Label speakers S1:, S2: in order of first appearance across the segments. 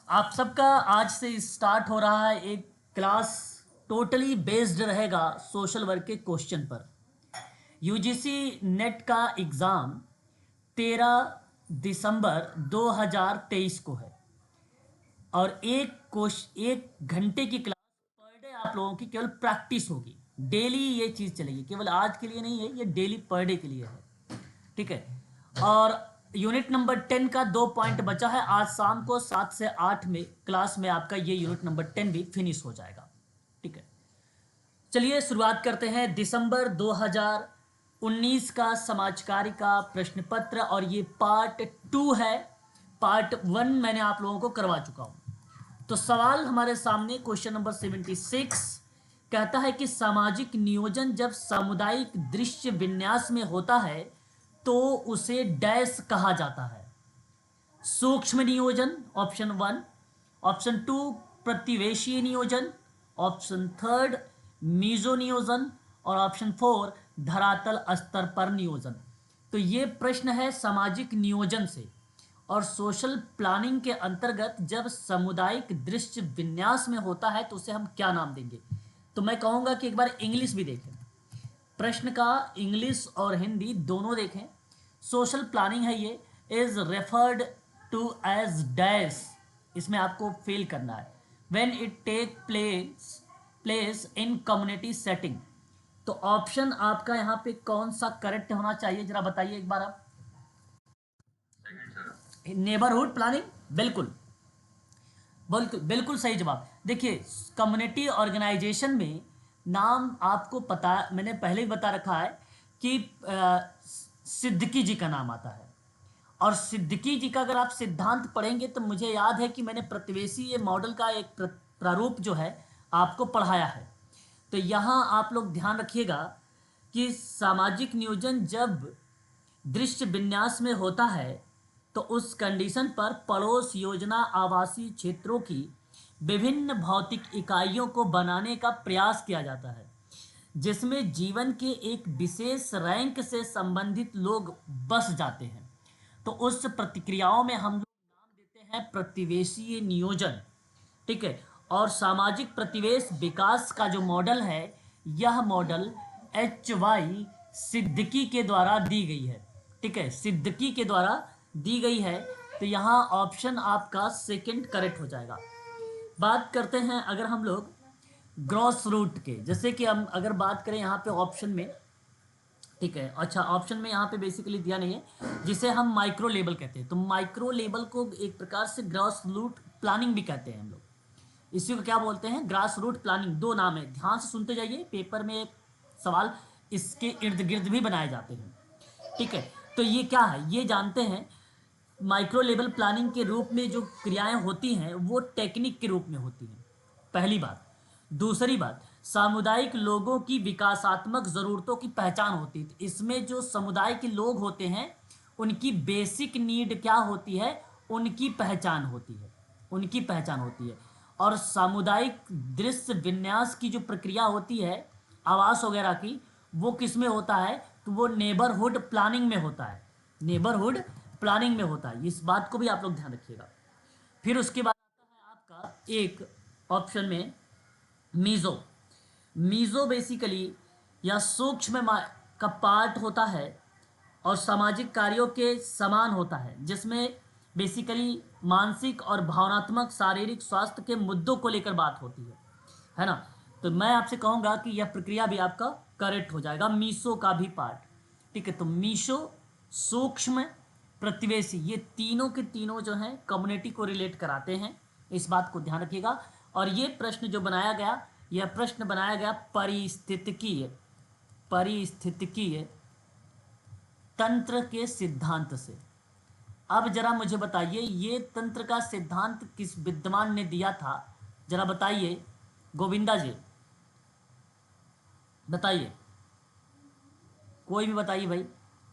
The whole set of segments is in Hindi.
S1: आप सबका आज से स्टार्ट हो रहा है एक क्लास टोटली बेस्ड रहेगा सोशल वर्क के क्वेश्चन पर। यूजीसी नेट का एग्ज़ाम 13 दिसंबर 2023 को है और एक घंटे की क्लास पर डे आप लोगों की केवल प्रैक्टिस होगी। डेली ये चीज़ चलेगी, केवल आज के लिए नहीं है, ये डेली पर डे के लिए है। ठीक है। और यूनिट नंबर 10 का 2 पॉइंट बचा है। आज शाम को 7 से 8 में क्लास में आपका ये यूनिट नंबर 10 भी फिनिश हो जाएगा। ठीक है, चलिए शुरुआत करते हैं। दिसंबर 2019 का समाज कार्य का प्रश्न पत्र और ये पार्ट 2 है। पार्ट 1 मैंने आप लोगों को करवा चुका हूं। तो सवाल हमारे सामने क्वेश्चन नंबर 76 कहता है कि सामाजिक नियोजन जब सामुदायिक दृश्य विन्यास में होता है तो उसे डैश कहा जाता है। सूक्ष्म नियोजन ऑप्शन 1, ऑप्शन 2 प्रतिवेशी नियोजन, ऑप्शन 3 मीजो नियोजन और ऑप्शन 4 धरातल स्तर पर नियोजन। तो ये प्रश्न है सामाजिक नियोजन से और सोशल प्लानिंग के अंतर्गत जब सामुदायिक दृश्य विन्यास में होता है तो उसे हम क्या नाम देंगे। तो मैं कहूँगा कि एक बार इंग्लिश भी देखें, प्रश्न का इंग्लिश और हिंदी दोनों देखें। सोशल प्लानिंग है ये, is referred to as dash, इसमें आपको फेल करना है। When it take place in community setting. तो ऑप्शन आपका यहाँ पे कौन सा करेक्ट होना चाहिए, जरा बताइए एक बार आप। नेबरहुड प्लानिंग, बिल्कुल बिल्कुल बिल्कुल सही जवाब। देखिए, कम्युनिटी ऑर्गेनाइजेशन में नाम आपको पता, मैंने पहले ही बता रखा है कि सिद्दीकी जी का नाम आता है। और सिद्दीकी जी का अगर आप सिद्धांत पढ़ेंगे तो मुझे याद है कि मैंने प्रतिवेशी ये मॉडल का एक प्रारूप जो है आपको पढ़ाया है। तो यहाँ आप लोग ध्यान रखिएगा कि सामाजिक नियोजन जब दृश्य विन्यास में होता है तो उस कंडीशन पर पड़ोस योजना आवासीय क्षेत्रों की विभिन्न भौतिक इकाइयों को बनाने का प्रयास किया जाता है जिसमें जीवन के एक विशेष रैंक से संबंधित लोग बस जाते हैं। तो उस प्रतिक्रियाओं में हम लोग नाम देते हैं प्रतिवेशीय नियोजन। ठीक है। और सामाजिक प्रतिवेश विकास का जो मॉडल है, यह मॉडल HY सिद्दीकी के द्वारा दी गई है। ठीक है, सिद्दीकी के द्वारा दी गई है। तो यहाँ ऑप्शन आपका सेकंड करेक्ट हो जाएगा। बात करते हैं अगर हम लोग ग्रॉस रूट के, जैसे कि हम अगर बात करें यहाँ पे ऑप्शन में, ठीक है, अच्छा ऑप्शन में यहाँ पे बेसिकली दिया नहीं है, जिसे हम माइक्रो लेवल कहते हैं। तो माइक्रो लेवल को एक प्रकार से ग्रॉस रूट प्लानिंग भी कहते हैं हम लोग। इसी को क्या बोलते हैं, ग्रास रूट प्लानिंग। दो नाम है, ध्यान से सुनते जाइए, पेपर में सवाल इसके इर्द गिर्द भी बनाए जाते हैं। ठीक है, तो ये क्या है ये जानते हैं। माइक्रो लेवल प्लानिंग के रूप में जो क्रियाएं होती हैं वो टेक्निक के रूप में होती हैं, पहली बात। दूसरी बात, सामुदायिक लोगों की विकासात्मक ज़रूरतों की पहचान होती है। तो इसमें जो समुदाय के लोग होते हैं उनकी बेसिक नीड क्या होती है, उनकी पहचान होती है, उनकी पहचान होती है। और सामुदायिक दृश्य विन्यास की जो प्रक्रिया होती है आवास वगैरह की, वो किस में होता है, तो वो नेबरहुड प्लानिंग में होता है, नेबरहुड प्लानिंग में होता है। इस बात को भी आप लोग ध्यान रखिएगा। फिर उसके बाद आता है आपका एक ऑप्शन में मीज़ो। मीज़ो बेसिकली या सूक्ष्म का पार्ट होता है और सामाजिक कार्यों के समान होता है, जिसमें बेसिकली मानसिक और भावनात्मक शारीरिक स्वास्थ्य के मुद्दों को लेकर बात होती है ना। तो मैं आपसे कहूँगा कि यह प्रक्रिया भी आपका करेक्ट हो जाएगा, मीशो का भी पार्ट। ठीक है, तो मीशो, सूक्ष्म, प्रतिवेशी, ये तीनों के तीनों जो हैं कम्युनिटी को रिलेट कराते हैं। इस बात को ध्यान रखिएगा। और ये प्रश्न जो बनाया गया, यह प्रश्न बनाया गया परिस्थितिकीय तंत्र के सिद्धांत से। अब जरा मुझे बताइए, ये तंत्र का सिद्धांत किस विद्वान ने दिया था, जरा बताइए गोविंदा जी, बताइए, कोई भी बताइए भाई।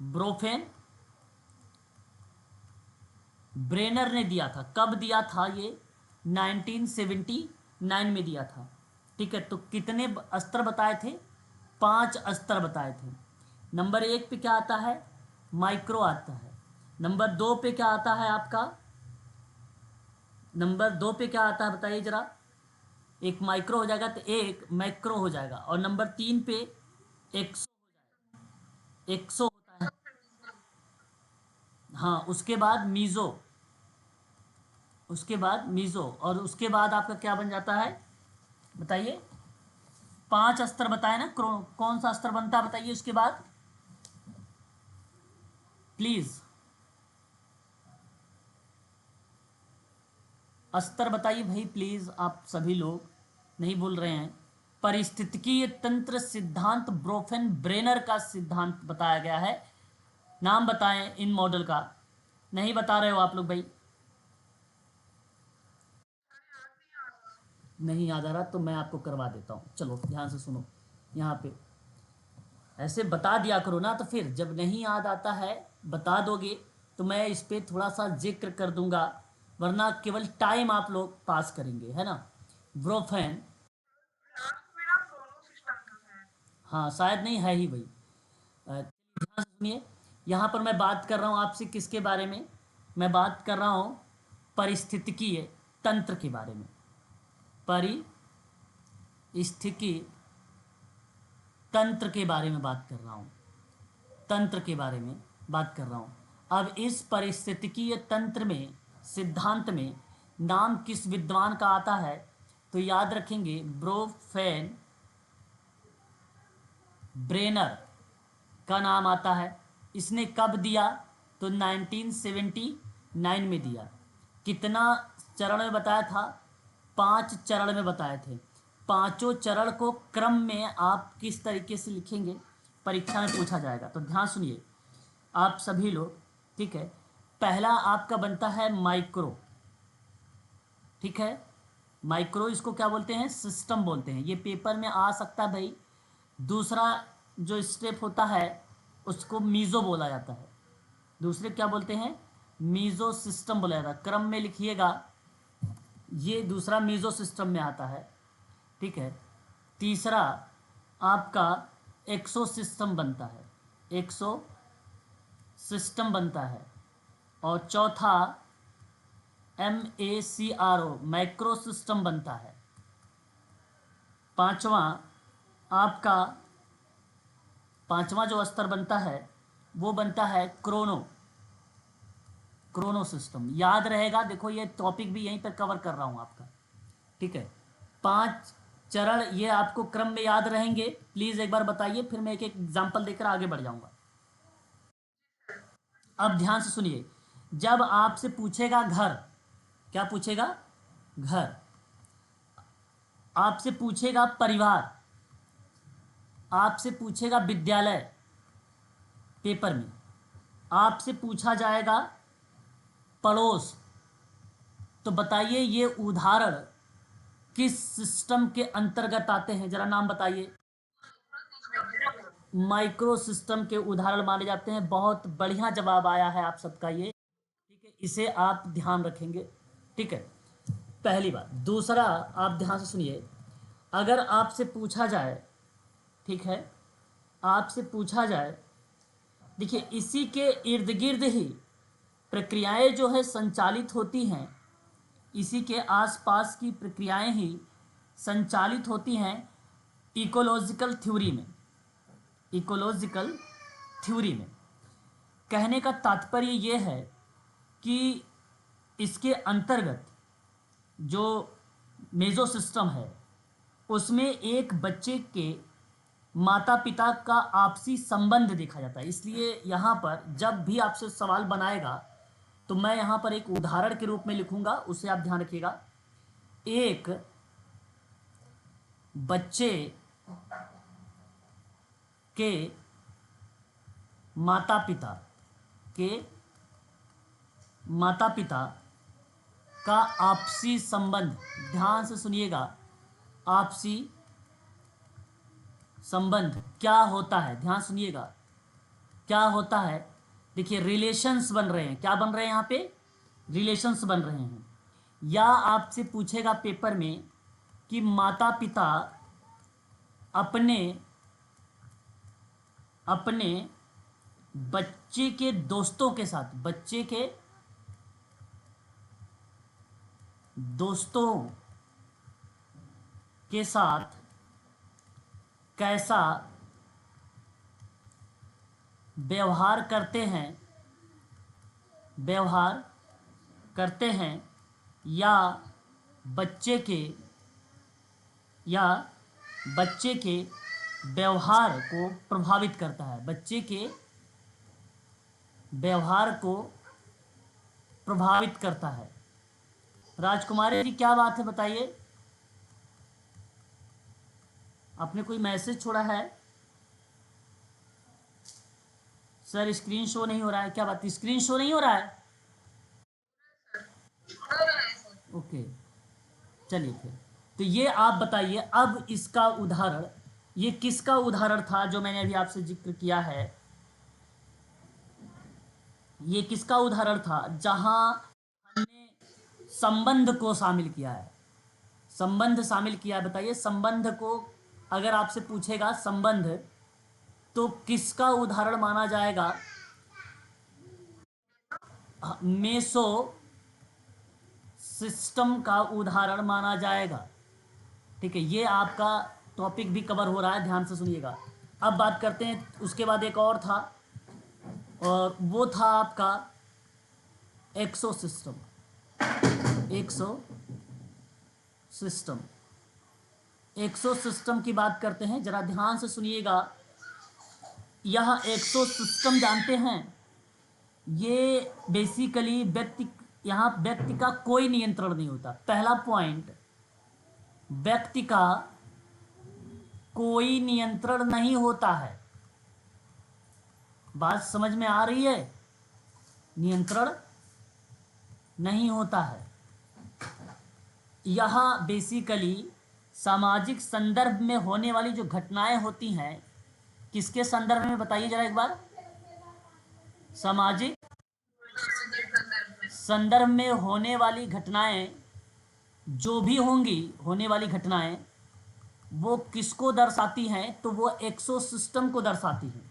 S1: ब्रोफेन, ब्रेनर ने दिया था। कब दिया था ये, 1979 में दिया था। ठीक है, तो कितने स्तर बताए थे, 5 स्तर बताए थे। नंबर 1 पे क्या आता है, माइक्रो आता है। नंबर 2 पे क्या आता है आपका, नंबर 2 पे क्या आता है बताइए जरा। एक माइक्रो हो जाएगा तो एक मैक्रो हो जाएगा, और नंबर 3 पे एक्सो, एक्सो होता है। हाँ, उसके बाद मीज़ो, उसके बाद मीज़ो, और उसके बाद आपका क्या बन जाता है बताइए। 5 अस्तर बताए ना, कौन सा अस्तर बनता है बताइए उसके बाद प्लीज़। अस्तर बताइए भाई प्लीज़, आप सभी लोग नहीं बोल रहे हैं। पारिस्थितिकीय तंत्र सिद्धांत ब्रोफेन ब्रेनर का सिद्धांत बताया गया है। नाम बताएं इन मॉडल का। नहीं बता रहे हो आप लोग भाई। नहीं याद आ रहा तो मैं आपको करवा देता हूँ, चलो ध्यान से सुनो। यहाँ पे ऐसे बता दिया करो ना, तो फिर जब नहीं याद आता है बता दोगे तो मैं इस पर थोड़ा सा जिक्र कर दूंगा, वरना केवल टाइम आप लोग पास करेंगे, है ना। ब्रोफेन, हाँ शायद नहीं है ही भाई। ध्यान से सुनिए, यहाँ पर मैं बात कर रहा हूँ आपसे किसके बारे में। मैं बात कर रहा हूँ पारिस्थितिकीय तंत्र के बारे में। पारिस्थितिकी तंत्र के बारे में बात कर रहा हूँ, तंत्र के बारे में बात कर रहा हूँ। अब इस पारिस्थितिकीय तंत्र में, सिद्धांत में नाम किस विद्वान का आता है तो याद रखेंगे ब्रोफेन ब्रेनर का नाम आता है। इसने कब दिया तो 1979 में दिया। कितना चरण में बताया था, 5 चरण में बताए थे। पांचों चरण को क्रम में आप किस तरीके से लिखेंगे परीक्षा में पूछा जाएगा, तो ध्यान सुनिए आप सभी लोग, ठीक है। पहला आपका बनता है माइक्रो, ठीक है। माइक्रो इसको क्या बोलते हैं, सिस्टम बोलते हैं, ये पेपर में आ सकता है भाई। दूसरा जो स्टेप होता है उसको मीज़ो बोला जाता है। दूसरे क्या बोलते हैं, मीज़ो सिस्टम बोला जाता है। क्रम में लिखिएगा, ये दूसरा मीज़ो सिस्टम में आता है, ठीक है। तीसरा आपका एक्सो सिस्टम बनता है, एक्सो सिस्टम बनता है। और चौथा MACRO मैक्रो सिस्टम बनता है। पांचवा आपका, पांचवा जो स्तर बनता है वो बनता है क्रोनो सिस्टम। याद रहेगा, देखो ये टॉपिक भी यहीं पर कवर कर रहा हूँ आपका, ठीक है। 5 चरण ये आपको क्रम में याद रहेंगे, प्लीज़ एक बार बताइए, फिर मैं एक एक एग्जाम्पल देकर आगे बढ़ जाऊंगा। अब ध्यान से सुनिए, जब आपसे पूछेगा घर, क्या पूछेगा, घर, आपसे पूछेगा परिवार, आपसे पूछेगा विद्यालय, पेपर में आपसे पूछा जाएगा पड़ोस, तो बताइए ये उदाहरण किस सिस्टम के अंतर्गत आते हैं, जरा नाम बताइए। माइक्रो सिस्टम के उदाहरण माने जाते हैं। बहुत बढ़िया जवाब आया है आप सबका ये, ठीक है, इसे आप ध्यान रखेंगे, ठीक है। पहली बात। दूसरा आप ध्यान से सुनिए, अगर आपसे पूछा जाए, ठीक है, आपसे पूछा जाए, देखिए इसी के इर्द गिर्द ही प्रक्रियाएं जो है संचालित होती हैं, इसी के आसपास की प्रक्रियाएं ही संचालित होती हैं इकोलॉजिकल थ्योरी में, इकोलॉजिकल थ्योरी में। कहने का तात्पर्य ये है कि इसके अंतर्गत जो मेजो सिस्टम है उसमें एक बच्चे के माता पिता का आपसी संबंध देखा जाता है। इसलिए यहाँ पर जब भी आपसे सवाल बनाएगा तो मैं यहाँ पर एक उदाहरण के रूप में लिखूंगा, उसे आप ध्यान रखिएगा। एक बच्चे के माता पिता के माता पिता का आपसी संबंध, ध्यान से सुनिएगा, आपसी संबंध क्या होता है, ध्यान सुनिएगा क्या होता है। देखिए रिलेशंस बन रहे हैं, क्या बन रहे हैं यहाँ पे, रिलेशंस बन रहे हैं। या आपसे पूछेगा पेपर में कि माता पिता अपने अपने बच्चे के दोस्तों के साथ, बच्चे के दोस्तों के साथ कैसा व्यवहार करते हैं या बच्चे के या बच्चे के व्यवहार को प्रभावित करता है। बच्चे के व्यवहार को प्रभावित करता है। राजकुमारी जी क्या बात है बताइए, आपने कोई मैसेज छोड़ा है? सर स्क्रीन शो नहीं हो रहा है, क्या बात, स्क्रीन शो नहीं हो रहा है? ओके चलिए फिर, तो ये आप बताइए अब इसका उदाहरण, ये किसका उदाहरण था जो मैंने अभी आपसे जिक्र किया है? ये किसका उदाहरण था जहां हमने संबंध को शामिल किया है? संबंध शामिल किया है, बताइए संबंध को अगर आपसे पूछेगा संबंध तो किसका उदाहरण माना जाएगा? मेसो सिस्टम का उदाहरण माना जाएगा। ठीक है, ये आपका टॉपिक भी कवर हो रहा है, ध्यान से सुनिएगा। अब बात करते हैं, उसके बाद एक और था और वो था आपका एक्सो सिस्टम। एक्सो सिस्टम, एक्सो सिस्टम की बात करते हैं, जरा ध्यान से सुनिएगा। यह एक्सो सिस्टम जानते हैं, ये बेसिकली यहाँ व्यक्ति का कोई नियंत्रण नहीं होता। पहला पॉइंट, व्यक्ति का कोई नियंत्रण नहीं होता है। बात समझ में आ रही है? नियंत्रण नहीं होता है। यह बेसिकली सामाजिक संदर्भ में होने वाली जो घटनाएं होती हैं, किसके संदर्भ में बताइए जरा एक बार? सामाजिक संदर्भ में होने वाली घटनाएं, जो भी होंगी होने वाली घटनाएं, वो किसको दर्शाती हैं? तो वो एक्सो सिस्टम को दर्शाती हैं।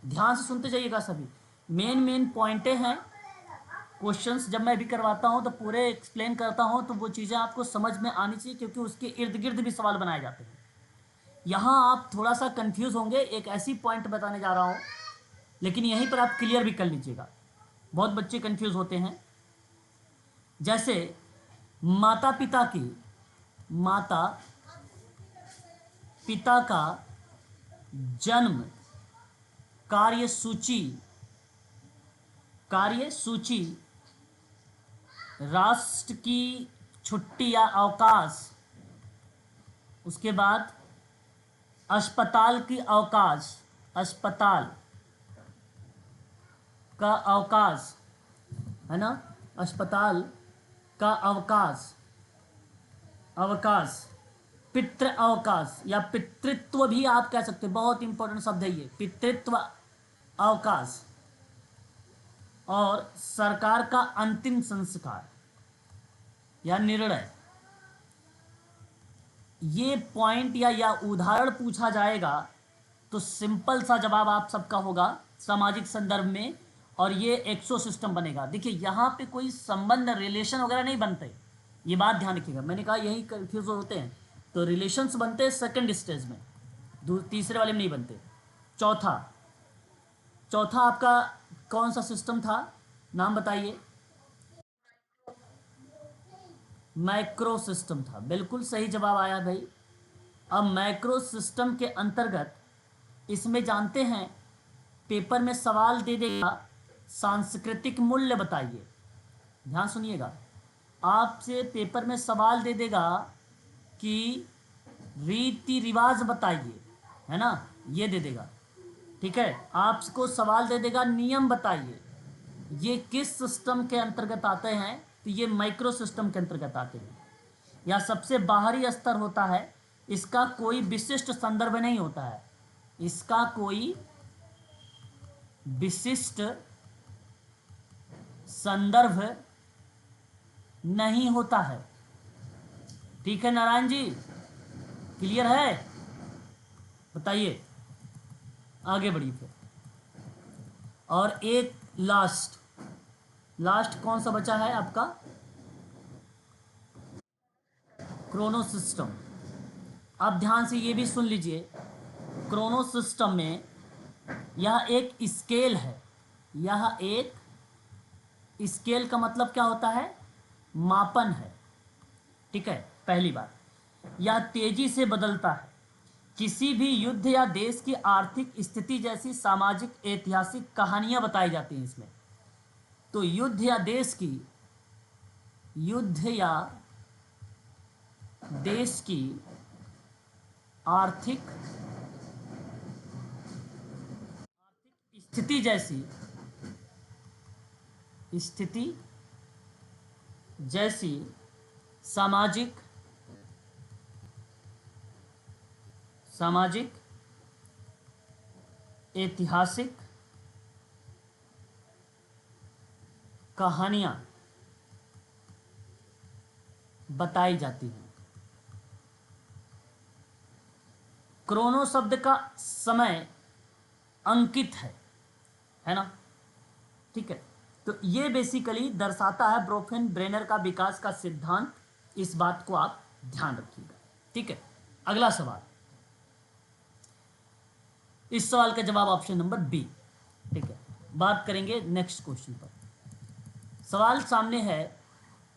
S1: ध्यान से सुनते जाइएगा सभी, मेन पॉइंटें हैं। क्वेश्चंस जब मैं भी करवाता हूं तो पूरे एक्सप्लेन करता हूं तो वो चीज़ें आपको समझ में आनी चाहिए, क्योंकि उसके इर्द गिर्द भी सवाल बनाए जाते हैं। यहाँ आप थोड़ा सा कंफ्यूज होंगे, एक ऐसी पॉइंट बताने जा रहा हूँ, लेकिन यहीं पर आप क्लियर भी कर लीजिएगा। बहुत बच्चे कंफ्यूज होते हैं। जैसे माता पिता का जन्म कार्यसूची, राष्ट्र की छुट्टी या अवकाश, उसके बाद अस्पताल का अवकाश, है ना, अस्पताल का अवकाश, पितृ अवकाश या पितृत्व भी आप कह सकते हैं, बहुत इंपॉर्टेंट शब्द है ये, पितृत्व अवकाश, और सरकार का अंतिम संस्कार या निर्णय। ये पॉइंट या उदाहरण पूछा जाएगा तो सिंपल सा जवाब आप सबका होगा सामाजिक संदर्भ में, और ये एक्सो सिस्टम बनेगा। देखिए यहाँ पे कोई संबंध, रिलेशन वगैरह नहीं बनते, ये बात ध्यान रखिएगा। मैंने कहा यही कंफ्यूज होते हैं, तो रिलेशंस बनते हैं सेकंड स्टेज में, तीसरे वाले में नहीं बनते। चौथा आपका कौन सा सिस्टम था, नाम बताइए? मैक्रो सिस्टम था, बिल्कुल सही जवाब आया भाई। अब मैक्रो सिस्टम के अंतर्गत इसमें जानते हैं पेपर में सवाल दे देगा, सांस्कृतिक मूल्य बताइए। ध्यान सुनिएगा, आपसे पेपर में सवाल दे देगा कि रीति रिवाज बताइए, है ना, ये दे देगा। ठीक है, आपको सवाल दे देगा नियम बताइए। ये किस सिस्टम के अंतर्गत आते हैं? तो ये माइक्रो सिस्टम के अंतर्गत आते हैं। या सबसे बाहरी स्तर होता है, इसका कोई विशिष्ट संदर्भ नहीं होता है, इसका कोई विशिष्ट संदर्भ नहीं होता है। ठीक है नारायण जी, क्लियर है? बताइए, आगे बढ़िए फिर। और एक लास्ट कौन सा बचा है आपका? Chrono system. अब ध्यान से ये भी सुन लीजिए, क्रोनो सिस्टम में यह एक स्केल है। यह एक स्केल का मतलब क्या होता है? मापन है। ठीक है, पहली बात, यह तेजी से बदलता है। किसी भी युद्ध या देश की आर्थिक स्थिति जैसी सामाजिक ऐतिहासिक कहानियां बताई जाती हैं इसमें। तो युद्ध या देश की आर्थिक स्थिति जैसी सामाजिक ऐतिहासिक कहानियां बताई जाती हैं। क्रोनो शब्द का समय अंकित है ना? ठीक है, तो ये बेसिकली दर्शाता है ब्रोफेन ब्रेनर का विकास का सिद्धांत। इस बात को आप ध्यान रखिएगा। ठीक है, अगला सवाल, इस सवाल का जवाब ऑप्शन नंबर बी। ठीक है, बात करेंगे नेक्स्ट क्वेश्चन पर। सवाल सामने है,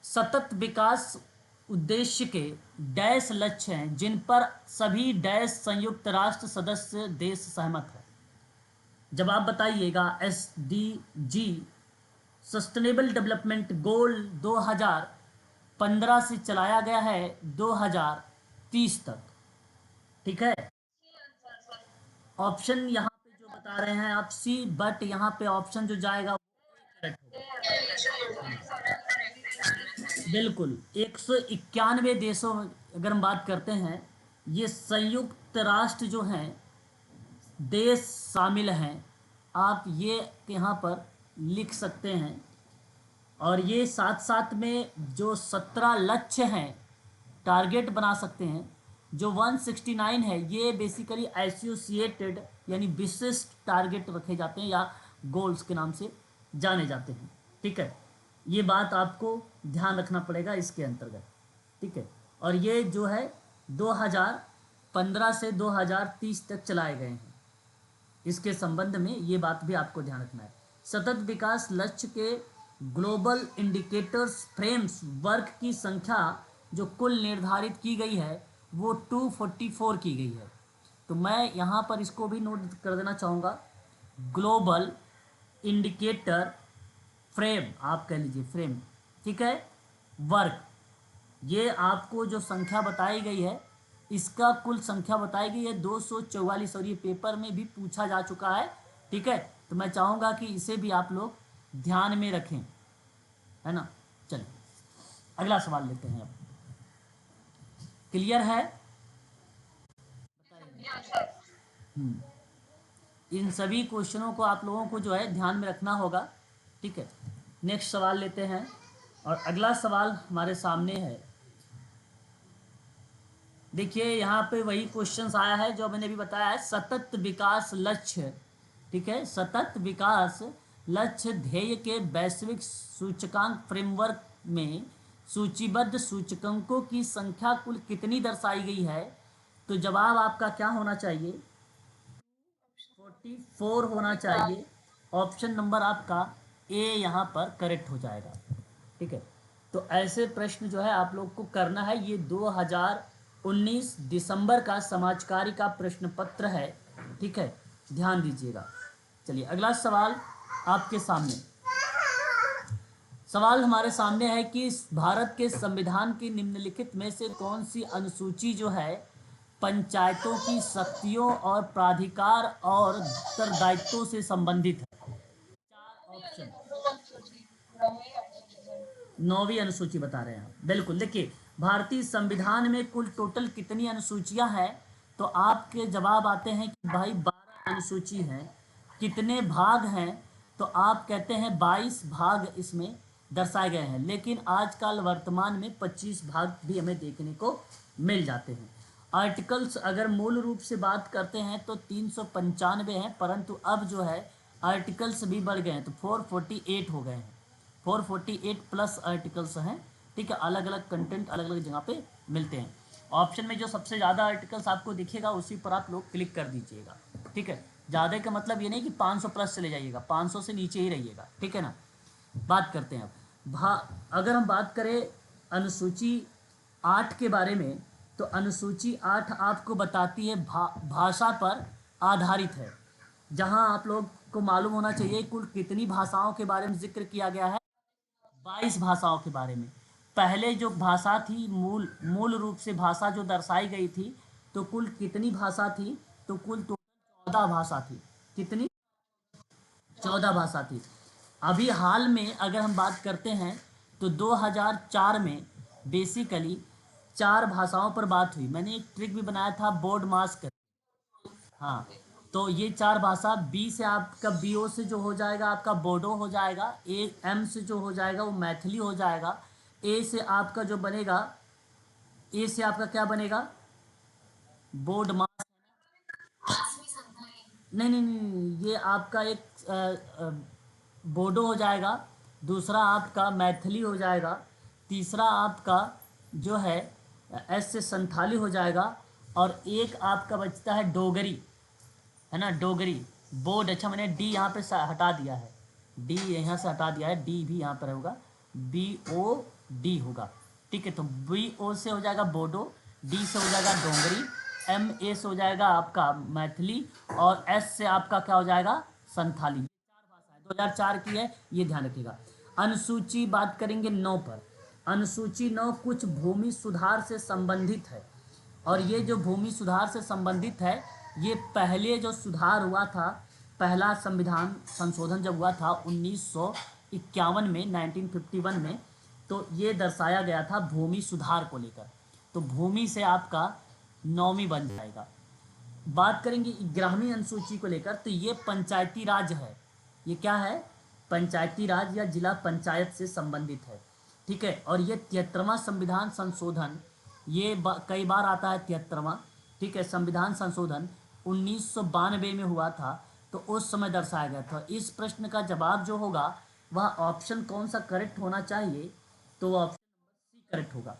S1: सतत विकास उद्देश्य के डैश लक्ष्य हैं जिन पर सभी डैश संयुक्त राष्ट्र सदस्य देश सहमत है। जवाब बताइएगा। SDG सस्टेनेबल डेवलपमेंट गोल 2015 से चलाया गया है 2030 तक। ठीक है, ऑप्शन यहाँ पे जो बता रहे हैं आप सी, बट यहाँ पे ऑप्शन जो जाएगा वो करेक्ट होगा। बिल्कुल, 191 देशों में अगर हम बात करते हैं, ये संयुक्त राष्ट्र जो हैं देश शामिल हैं। आप ये यहाँ पर लिख सकते हैं। और ये साथ साथ में जो 17 लक्ष्य हैं टारगेट बना सकते हैं। जो 169 है ये बेसिकली एसोसिएटेड यानी विशिष्ट टारगेट रखे जाते हैं या गोल्स के नाम से जाने जाते हैं। ठीक है, ये बात आपको ध्यान रखना पड़ेगा इसके अंतर्गत। ठीक है, और ये जो है 2015 से 2030 तक चलाए गए हैं। इसके संबंध में ये बात भी आपको ध्यान रखना है। सतत विकास लक्ष्य के ग्लोबल इंडिकेटर्स फ्रेम्स वर्क की संख्या जो कुल निर्धारित की गई है वो 244 की गई है। तो मैं यहाँ पर इसको भी नोट कर देना चाहूँगा। ग्लोबल इंडिकेटर फ्रेम, आप कह लीजिए फ्रेम, ठीक है, वर्क, ये आपको जो संख्या बताई गई है इसका कुल संख्या बताई गई है 244, और ये पेपर में भी पूछा जा चुका है। ठीक है, तो मैं चाहूँगा कि इसे भी आप लोग ध्यान में रखें, है ना। चलिए अगला सवाल लेते हैं। अब क्लियर है? इन सभी क्वेश्चनों को आप लोगों को जो है ध्यान में रखना होगा। ठीक है, नेक्स्ट सवाल लेते हैं। और अगला सवाल हमारे सामने है। देखिए यहाँ पे वही क्वेश्चंस आया है जो मैंने अभी बताया है, सतत विकास लक्ष्य। ठीक है, सतत विकास लक्ष्य ध्येय के वैश्विक सूचकांक फ्रेमवर्क में सूचीबद्ध सूचकांकों की संख्या कुल कितनी दर्शाई गई है? तो जवाब आपका क्या होना चाहिए? 44 होना चाहिए। ऑप्शन नंबर आपका ए यहाँ पर करेक्ट हो जाएगा। ठीक है, तो ऐसे प्रश्न जो है आप लोग को करना है। ये 2019 दिसंबर का समाजकारी का प्रश्न पत्र है। ठीक है, ध्यान दीजिएगा। चलिए अगला सवाल आपके सामने। सवाल हमारे सामने है कि भारत के संविधान की निम्नलिखित में से कौन सी अनुसूची जो है पंचायतों की शक्तियों और प्राधिकार और उत्तरदायित्वों से संबंधित है? चार ऑप्शन, 9वीं अनुसूची बता रहे हैं आप। बिल्कुल, देखिए भारतीय संविधान में कुल टोटल कितनी अनुसूचियां हैं? तो आपके जवाब आते हैं कि भाई 12 अनुसूची हैं। कितने भाग हैं? तो आप कहते हैं 22 भाग इसमें दर्शाए गए हैं। लेकिन आजकल वर्तमान में 25 भाग भी हमें देखने को मिल जाते हैं। आर्टिकल्स अगर मूल रूप से बात करते हैं तो 395 हैं, परंतु अब जो है आर्टिकल्स भी बढ़ गए हैं तो 448 हो गए हैं। 448 प्लस आर्टिकल्स हैं ठीक है, अलग अलग कंटेंट अलग अलग जगह पे मिलते हैं। ऑप्शन में जो सबसे ज़्यादा आर्टिकल्स आपको दिखेगा उसी पर आप लोग क्लिक कर दीजिएगा। ठीक है, ज़्यादा का मतलब ये नहीं कि 500 प्लस चले जाइएगा, 500 से नीचे ही रहिएगा। ठीक है ना। बात करते हैं अब अगर हम बात करें अनुसूची 8 के बारे में, तो अनुसूची 8 आपको बताती है भाषा पर आधारित है, जहां आप लोग को मालूम होना चाहिए कुल कितनी भाषाओं के बारे में जिक्र किया गया है। 22 भाषाओं के बारे में। पहले जो भाषा थी, मूल मूल रूप से भाषा जो दर्शाई गई थी, तो कुल कितनी भाषा थी, तो कुल टोटल 14 भाषा थी। कितनी? 14 भाषा थी। अभी हाल में अगर हम बात करते हैं तो 2004 में बेसिकली 4 भाषाओं पर बात हुई। मैंने एक ट्रिक भी बनाया था, बोर्ड मास्क। हाँ, तो ये 4 भाषा, बी से आपका बीओ से जो हो जाएगा आपका बोडो हो जाएगा, ए एम से जो हो जाएगा वो मैथिली हो जाएगा, ए से आपका जो बनेगा, ए से आपका क्या बनेगा, बोर्ड मास्क। नहीं नहीं नहीं, ये आपका एक बोडो हो जाएगा, दूसरा आपका मैथिली हो जाएगा, तीसरा आपका जो है एस से संथाली हो जाएगा, और एक आपका बचता है डोगरी, है ना, डोगरी। बोर्ड, अच्छा मैंने डी यहाँ पे हटा दिया है, डी यहाँ से हटा दिया है, डी भी यहाँ पर होगा, बी ओ डी होगा। ठीक है, तो बी ओ से हो जाएगा बोडो, डी से हो जाएगा डोगरी, एम ए से हो जाएगा आपका मैथिली, और एस से आपका क्या हो जाएगा, संथाली। 2004 की है, ये ध्यान रखिएगा। अनुसूची बात करेंगे 9 पर। अनुसूची 9 कुछ भूमि सुधार से संबंधित है, और ये जो भूमि सुधार से संबंधित है, ये पहले जो सुधार हुआ था, पहला संविधान संशोधन जब हुआ था 1951 में, 1951 में, तो ये दर्शाया गया था भूमि सुधार को लेकर। तो भूमि से आपका 9वीं बन जाएगा। बात करेंगे ग्रामीण अनुसूची को लेकर, तो ये पंचायती राज है। ये क्या है? पंचायती राज या जिला पंचायत से संबंधित है। ठीक है, और ये 73वां संविधान संशोधन, ये कई बार आता है 73वां। ठीक है, संविधान संशोधन 1992 में हुआ था, तो उस समय दर्शाया गया था। इस प्रश्न का जवाब जो होगा वह ऑप्शन कौन सा करेक्ट होना चाहिए, तो ऑप्शन नंबर सी करेक्ट होगा।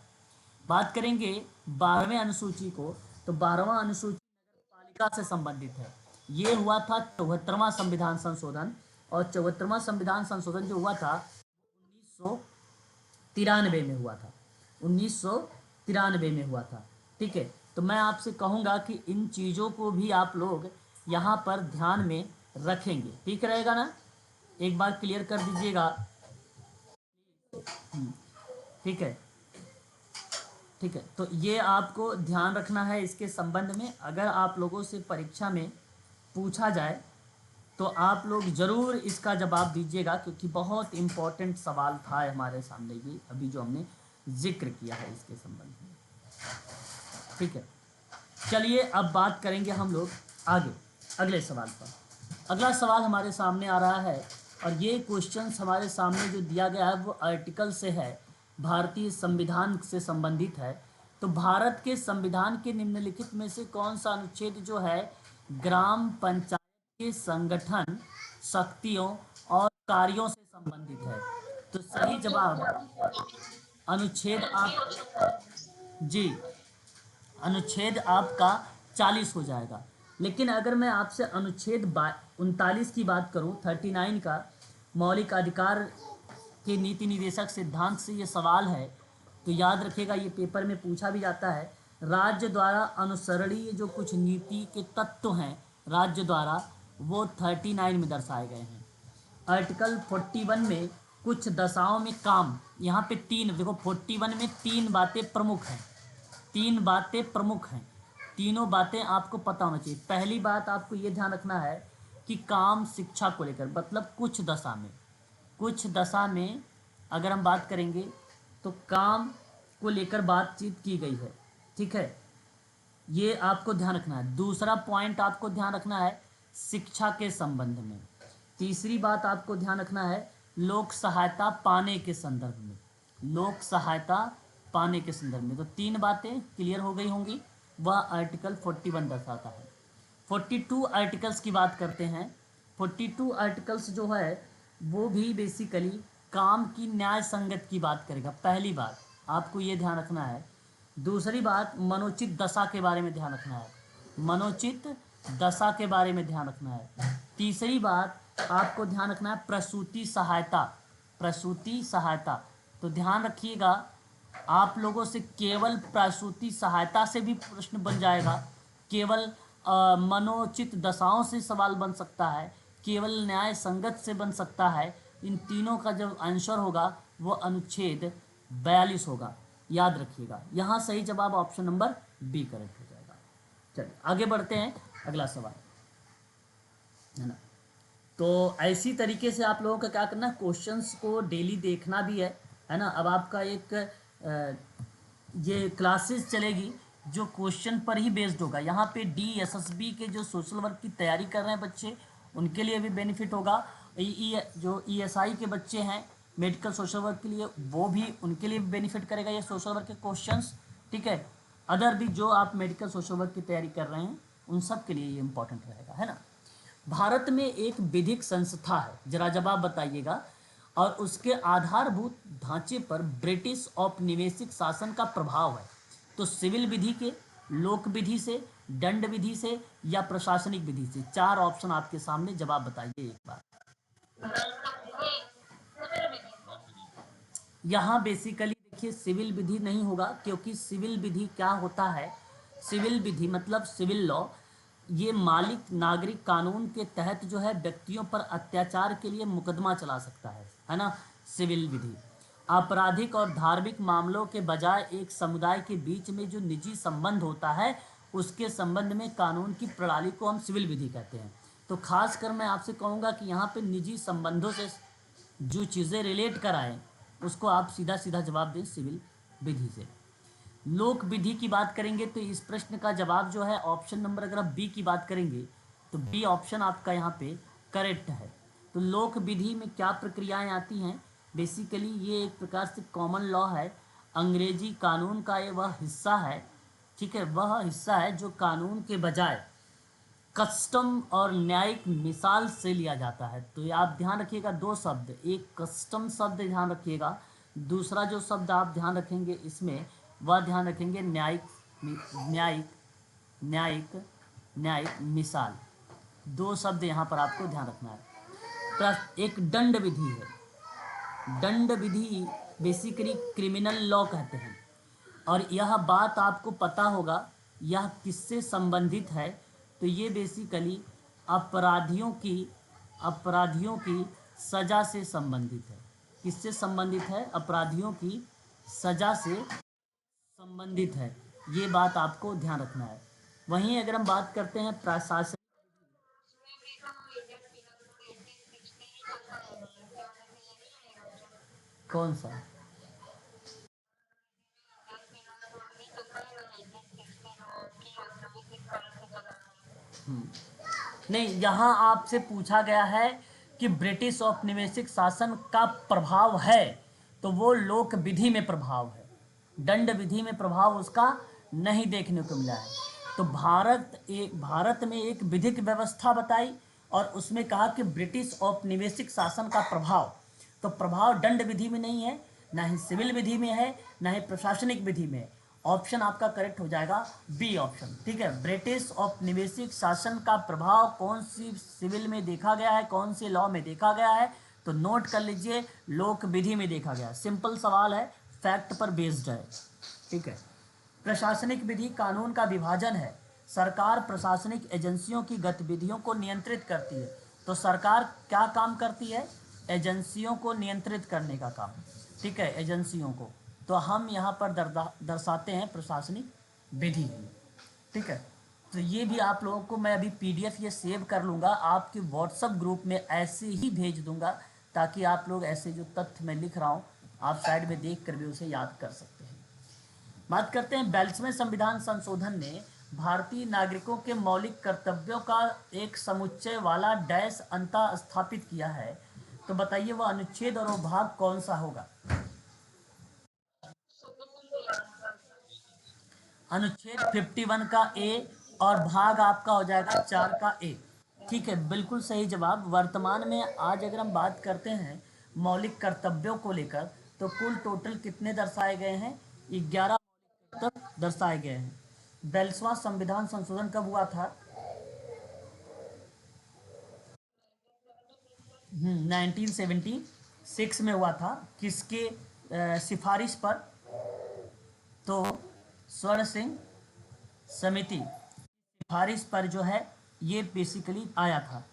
S1: बात करेंगे 12वें अनुसूची को, तो 12वां अनुसूची पालिका से संबंधित है। ये हुआ था 74वां संविधान संशोधन, और 74वां संविधान संशोधन जो हुआ था 1993 में हुआ था, 1993 में हुआ था। ठीक है, तो मैं आपसे कहूँगा कि इन चीज़ों को भी आप लोग यहाँ पर ध्यान में रखेंगे। ठीक रहेगा ना, एक बार क्लियर कर दीजिएगा। ठीक है, ठीक है, तो ये आपको ध्यान रखना है इसके संबंध में। अगर आप लोगों से परीक्षा में पूछा जाए तो आप लोग ज़रूर इसका जवाब दीजिएगा, क्योंकि बहुत इम्पोर्टेंट सवाल था हमारे सामने ये अभी जो हमने जिक्र किया है इसके संबंध में। ठीक है, चलिए अब बात करेंगे हम लोग आगे अगले सवाल पर। अगला सवाल हमारे सामने आ रहा है, और ये क्वेश्चंस हमारे सामने जो दिया गया है वो आर्टिकल से है, भारतीय संविधान से संबंधित है। तो भारत के संविधान के निम्नलिखित में से कौन सा अनुच्छेद जो है ग्राम पंचायत के संगठन, शक्तियों और कार्यों से संबंधित है? तो सही जवाब अनुच्छेद आप जी, अनुच्छेद आपका 40 हो जाएगा। लेकिन अगर मैं आपसे अनुच्छेद 39 की बात करूं, 39 का, मौलिक अधिकार के नीति निदेशक सिद्धांत से ये सवाल है, तो याद रखिएगा ये पेपर में पूछा भी जाता है। राज्य द्वारा अनुसरणीय जो कुछ नीति के तत्व हैं राज्य द्वारा, वो 39 में दर्शाए गए हैं। आर्टिकल 41 में कुछ दशाओं में काम, यहाँ पे 3 देखो, 41 में 3 बातें प्रमुख हैं, 3 बातें प्रमुख हैं, तीनों बातें आपको पता होना चाहिए। पहली बात आपको ये ध्यान रखना है कि काम शिक्षा को लेकर, मतलब कुछ दशा में, कुछ दशा में अगर हम बात करेंगे तो काम को लेकर बातचीत की गई है। ठीक है, ये आपको ध्यान रखना है। दूसरा पॉइंट आपको ध्यान रखना है शिक्षा के संबंध में। तीसरी बात आपको ध्यान रखना है लोक सहायता पाने के संदर्भ में, लोक सहायता पाने के संदर्भ में। तो 3 बातें क्लियर हो गई होंगी, वह आर्टिकल 41 दर्शाता है। 42 आर्टिकल्स की बात करते हैं। 42 आर्टिकल्स जो है वो भी बेसिकली काम की न्याय संगत की बात करेगा। पहली बात आपको ये ध्यान रखना है। दूसरी बात, मनोचित दशा के बारे में ध्यान रखना है, मनोचित दशा के बारे में ध्यान रखना है। तीसरी बात आपको ध्यान रखना है प्रसूति सहायता, प्रसूति सहायता। तो ध्यान रखिएगा, आप लोगों से केवल प्रसूति सहायता से भी प्रश्न बन जाएगा, केवल मनोचित दशाओं से सवाल बन सकता है, केवल न्याय संगत से बन सकता है। इन तीनों का जब आंसर होगा वो अनुच्छेद 42 होगा, याद रखिएगा। यहाँ सही जवाब ऑप्शन नंबर बी करेक्ट हो जाएगा। चलिए आगे बढ़ते हैं, अगला सवाल है ना। तो ऐसी तरीके से आप लोगों का क्या करना है, क्वेश्चंस को डेली देखना भी है ना। अब आपका एक ये क्लासेस चलेगी जो क्वेश्चन पर ही बेस्ड होगा। यहाँ पे DSSB के जो सोशल वर्क की तैयारी कर रहे हैं बच्चे, उनके लिए भी बेनिफिट होगा। जो ESI के बच्चे हैं मेडिकल सोशल वर्क के लिए, वो भी उनके लिए भी बेनिफिट करेगा ये सोशल वर्क के क्वेश्चंस, ठीक है। अदर भी जो आप मेडिकल सोशल वर्क की तैयारी कर रहे हैं उन सब के लिए ये इंपॉर्टेंट रहेगा, है ना। भारत में एक विधिक संस्था है, जरा जवाब बताइएगा, और उसके आधारभूत ढांचे पर ब्रिटिश औपनिवेशिक शासन का प्रभाव है। तो सिविल विधि के, लोक विधि से, दंड विधि से या प्रशासनिक विधि से। चार ऑप्शन आपके सामने, जवाब बताइए एक बार। यहाँ बेसिकली देखिए सिविल विधि नहीं होगा, क्योंकि सिविल विधि क्या होता है, सिविल विधि मतलब सिविल लॉ, ये मालिक नागरिक कानून के तहत जो है व्यक्तियों पर अत्याचार के लिए मुकदमा चला सकता है ना। सिविल विधि आपराधिक और धार्मिक मामलों के बजाय एक समुदाय के बीच में जो निजी संबंध होता है उसके संबंध में कानून की प्रणाली को हम सिविल विधि कहते हैं। तो खासकर मैं आपसे कहूँगा कि यहाँ पे निजी संबंधों से जो चीज़ें रिलेट कराएं उसको आप सीधा सीधा जवाब दें सिविल विधि से। लोक विधि की बात करेंगे तो इस प्रश्न का जवाब जो है ऑप्शन नंबर, अगर आप बी की बात करेंगे तो बी ऑप्शन आपका यहाँ पे करेक्ट है। तो लोक विधि में क्या प्रक्रियाएं आती हैं, बेसिकली ये एक प्रकार से कॉमन लॉ है, अंग्रेजी कानून का ये वह हिस्सा है, ठीक है, वह हिस्सा है जो कानून के बजाय कस्टम और न्यायिक मिसाल से लिया जाता है। तो ये आप ध्यान रखिएगा, दो शब्द, एक कस्टम शब्द ध्यान रखिएगा, दूसरा जो शब्द आप ध्यान रखेंगे इसमें वह ध्यान रखेंगे न्यायिक, न्यायिक न्यायिक न्यायिक मिसाल। दो शब्द यहाँ पर आपको ध्यान रखना है। प्लस एक दंड विधि है, दंड विधि बेसिकली क्रिमिनल लॉ कहते हैं, और यह बात आपको पता होगा यह किससे संबंधित है। तो ये बेसिकली अपराधियों की सज़ा से संबंधित है। किससे संबंधित है, अपराधियों की सज़ा से संबंधित है, ये बात आपको ध्यान रखना है। वहीं अगर हम बात करते हैं प्रशासन, कौन सा, नहीं, यहाँ आपसे पूछा गया है कि ब्रिटिश औपनिवेशिक शासन का प्रभाव है, तो वो लोक विधि में प्रभाव है, दंड विधि में प्रभाव उसका नहीं देखने को मिला है। तो भारत में एक विधिक व्यवस्था बताई और उसमें कहा कि ब्रिटिश औपनिवेशिक शासन का प्रभाव, तो प्रभाव दंड विधि में नहीं है, ना ही सिविल विधि में है, ना ही प्रशासनिक विधि में। ऑप्शन आपका करेक्ट हो जाएगा बी ऑप्शन, ठीक है। ब्रिटिश औपनिवेशिक शासन का प्रभाव कौन सी सिविल में देखा गया है, कौन से लॉ में देखा गया है, तो नोट कर लीजिए, लोक विधि में देखा गया है। सिंपल सवाल है, फैक्ट पर बेस्ड है, ठीक है। प्रशासनिक विधि कानून का विभाजन है, सरकार प्रशासनिक एजेंसियों की गतिविधियों को नियंत्रित करती है। तो सरकार क्या काम करती है, एजेंसियों को नियंत्रित करने का काम, ठीक है, एजेंसियों को। तो हम यहाँ पर दर्शाते हैं प्रशासनिक विधि, ठीक है। तो ये भी आप लोगों को मैं अभी PDF ये सेव कर लूँगा, आपके व्हाट्सएप ग्रुप में ऐसे ही भेज दूँगा, ताकि आप लोग ऐसे जो तथ्य मैं लिख रहा हूँ आप साइड में देख कर भी उसे याद कर सकते हैं। बात करते हैं 42वें संविधान संशोधन ने भारतीय नागरिकों के मौलिक कर्तव्यों का एक समुच्चय वाला डैश अंतः स्थापित किया है। तो बताइए वह अनुच्छेद और वो भाग कौन सा होगा। अनुच्छेद 51 का ए और भाग आपका हो जाएगा 4 का ए, ठीक है, बिल्कुल सही जवाब। वर्तमान में आज अगर हम बात करते हैं मौलिक कर्तव्यों को लेकर, तो कुल टोटल कितने दर्शाए गए हैं? 11 तक दर्शाए गए हैं। 42वां संविधान संशोधन कब हुआ था? 1976 में हुआ था। किसके सिफारिश पर? तो स्वर्ण सिंह समिति सिफारिश पर जो है ये बेसिकली आया था,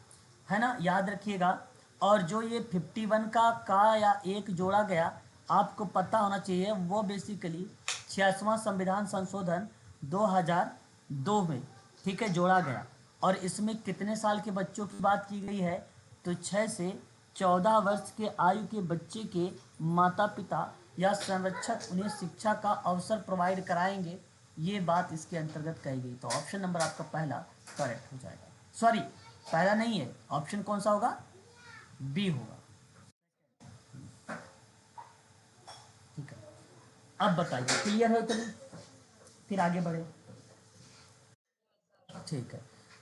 S1: है ना, याद रखिएगा। और जो ये 51 का या एक जोड़ा गया, आपको पता होना चाहिए वो बेसिकली 86वां संविधान संशोधन 2002 में, ठीक है, जोड़ा गया। और इसमें कितने साल के बच्चों की बात की गई है? तो 6 से 14 वर्ष के आयु के बच्चे के माता पिता या संरक्षक उन्हें शिक्षा का अवसर प्रोवाइड कराएंगे, ये बात इसके अंतर्गत कही गई। तो ऑप्शन नंबर आपका पहला करेक्ट हो जाएगा। सॉरी, पहला नहीं है, ऑप्शन कौन सा होगा? बी होगा। ठीक है, अब बताइए क्लियर है? चलिए फिर आगे बढ़े। ठीक है,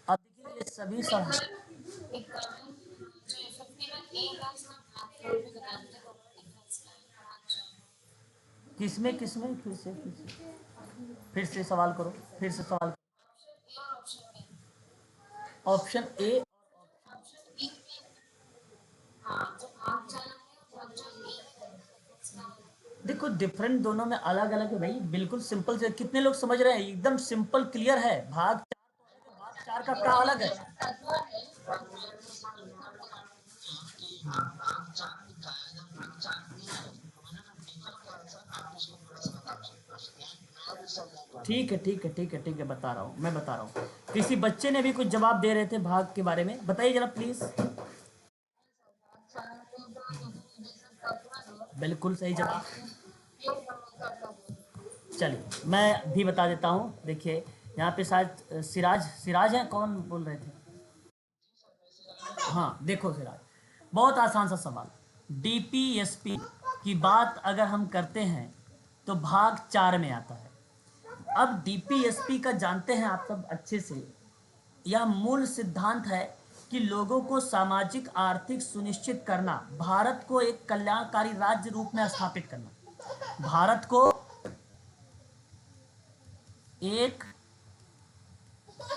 S1: अब देखिए ये सभी सवाल किसमें किसमें फिर से सवाल करो, फिर से सवाल करो। ऑप्शन ए, देखो डिफरेंट दोनों में अलग अलग है भाई, बिल्कुल सिंपल से। कितने लोग समझ रहे हैं? एकदम सिंपल क्लियर है। भाग चार का अलग है। ठीक है ठीक है ठीक है ठीक है, बता रहा हूँ, मैं बता रहा हूँ। किसी बच्चे ने भी कुछ जवाब दे रहे थे भाग के बारे में, बताइए जरा प्लीज। बिल्कुल सही जवाब। चलिए मैं भी बता देता हूँ। देखिए यहाँ पे शायद सिराज सिराज है, कौन बोल रहे थे? हाँ देखो सिराज, बहुत आसान सा सवाल। डीपीएसपी की बात अगर हम करते हैं तो भाग 4 में आता है। अब डीपीएसपी का जानते हैं आप सब अच्छे से। यह मूल सिद्धांत है कि लोगों को सामाजिक आर्थिक सुनिश्चित करना, भारत को एक कल्याणकारी राज्य रूप में स्थापित करना, भारत को एक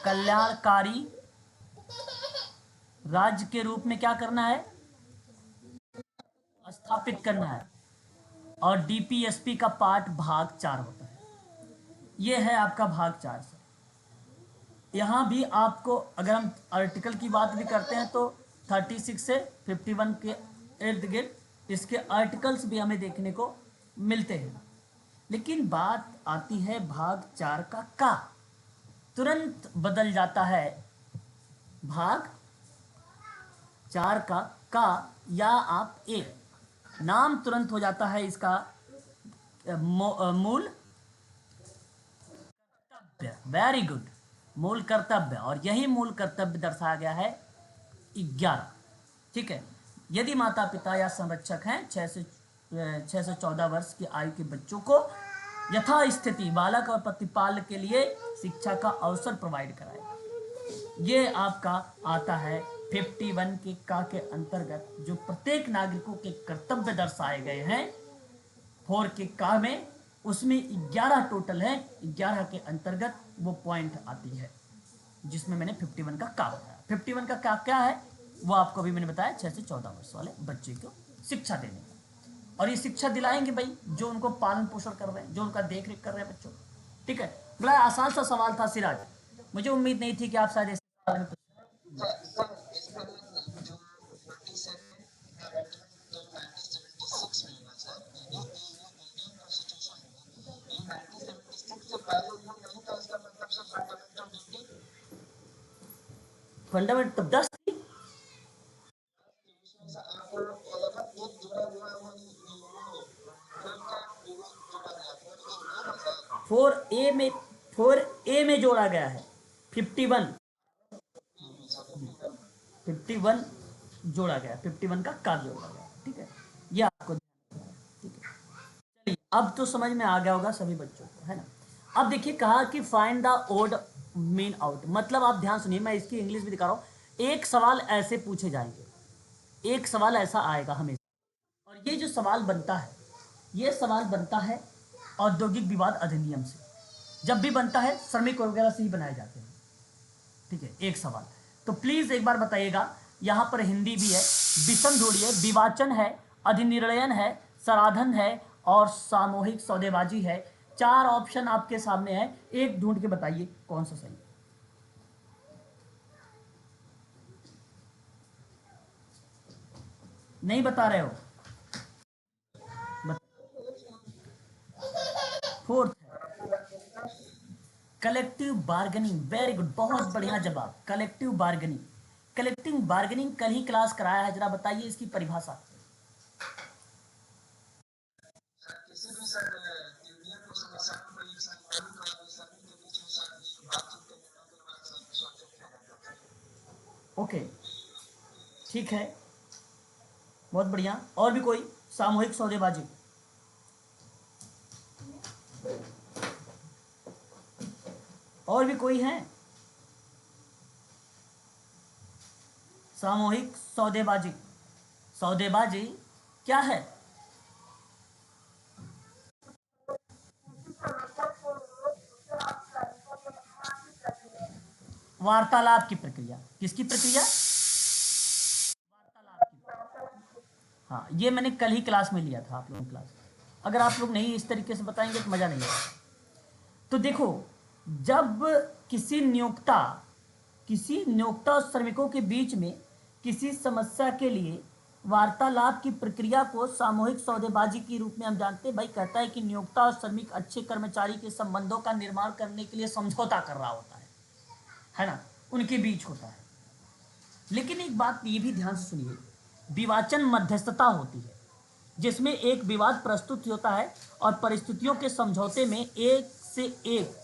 S1: कल्याणकारी राज्य के रूप में क्या करना है? स्थापित करना है। और डीपीएसपी का पार्ट भाग 4 होता है। ये है आपका भाग 4 से। यहाँ भी आपको अगर हम आर्टिकल की बात भी करते हैं तो 36 से 51 के इर्द गिर्द इसके आर्टिकल्स भी हमें देखने को मिलते हैं। लेकिन बात आती है भाग 4 का तुरंत बदल जाता है। भाग 4 का या आप ए, नाम तुरंत हो जाता है इसका मूल कर्तव्य। वेरी गुड, मूल कर्तव्य। और यही मूल कर्तव्य दर्शाया गया है 11। ठीक है, यदि माता पिता या संरक्षक हैं 6 से 14 वर्ष की आयु के बच्चों को यथास्थिति बालक और प्रतिपाल के लिए शिक्षा का अवसर प्रोवाइड कराए। ये आपका आता है 51 के अंतर्गत, जो प्रत्येक नागरिकों के कर्तव्य दर्शाए गए हैं 4 के का में, उसमें 11 टोटल है। 11 के अंतर्गत वो पॉइंट आती है जिसमें मैंने 51 का बताया। 51 का क्या है वो आपको अभी मैंने बताया, 6 से 14 वर्ष वाले बच्चे को शिक्षा देने का। और ये शिक्षा दिलाएंगे भाई जो उनको पालन पोषण कर रहे हैं, जो उनका देख रेख कर रहे हैं बच्चों। ठीक है, बड़ा आसान सा सवाल था सिराज, मुझे उम्मीद नहीं थी कि आप शायद ऐसे सवाल में फंडामेंट तब 10 थी। 4A में 4A में जोड़ा गया है 51। 51 जोड़ा गया, 51 का जोड़ा गया। ठीक है, ये आपको ध्यान रखना है। ठीक है, चलिए अब तो समझ में आ गया होगा सभी बच्चों को, है ना। अब देखिए कहा कि find the odd mean out, मतलब आप ध्यान सुनिए, मैं इसकी इंग्लिश भी दिखा रहा हूँ। एक सवाल ऐसे पूछे जाएंगे, एक सवाल ऐसा आएगा हमेशा, और ये जो सवाल बनता है ये सवाल बनता है औद्योगिक विवाद अधिनियम से, जब भी बनता है श्रमिक वगैरह से ही बनाए जाते हैं। ठीक है, एक सवाल। तो प्लीज एक बार बताइएगा, यहाँ पर हिंदी भी है, विषम ढूंढिए, विवाचन है, अधिनिर्णयन है, सराधन है और सामूहिक सौदेबाजी है। 4 ऑप्शन आपके सामने है, एक ढूंढ के बताइए कौन सा सही है। नहीं बता रहे हो? Fourth collective bargaining, very good, बहुत बढ़िया जवाब, कलेक्टिव बार्गेनिंग। कलेक्टिव बार्गेनिंग कल ही क्लास कराया है, जरा बताइए इसकी परिभाषा। ओके, ठीक है, बहुत बढ़िया। और भी कोई? सामूहिक सौदेबाजी, और भी कोई है? सामूहिक सौदेबाजी, सौदेबाजी क्या है? वार्तालाप की प्रक्रिया। किसकी प्रक्रिया? वार्तालाप की। हाँ, ये मैंने कल ही क्लास में लिया था, आप लोगों की क्लास। अगर आप लोग नहीं इस तरीके से बताएंगे तो मज़ा नहीं आएगा। तो देखो, जब किसी नियोक्ता और श्रमिकों के बीच में किसी समस्या के लिए वार्तालाप की प्रक्रिया को सामूहिक सौदेबाजी के रूप में हम जानते हैं। भाई कहता है कि नियोक्ता और श्रमिक अच्छे कर्मचारी के संबंधों का निर्माण करने के लिए समझौता कर रहा होता है ना, उनके बीच होता है। लेकिन एक बात ये भी ध्यान से सुनिए, विवाचन मध्यस्थता होती है, जिसमें एक विवाद प्रस्तुत होता है और परिस्थितियों के समझौते में एक से एक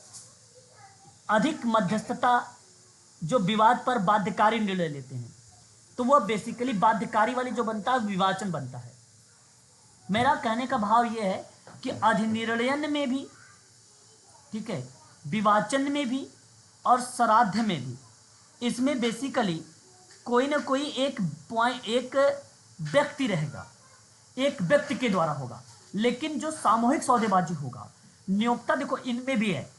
S1: अधिक मध्यस्थता जो विवाद पर बाध्यकारी निर्णय लेते हैं, तो वह बेसिकली बाध्यकारी वाली जो बनता है विवाचन बनता है। मेरा कहने का भाव यह है कि अधिनिर्णयन में भी, ठीक है, विवाचन में भी और सराध में भी, इसमें बेसिकली कोई ना कोई एक व्यक्ति रहेगा, एक व्यक्ति के द्वारा होगा। लेकिन जो सामूहिक सौदेबाजी होगा, नियोक्ता देखो इनमें भी है,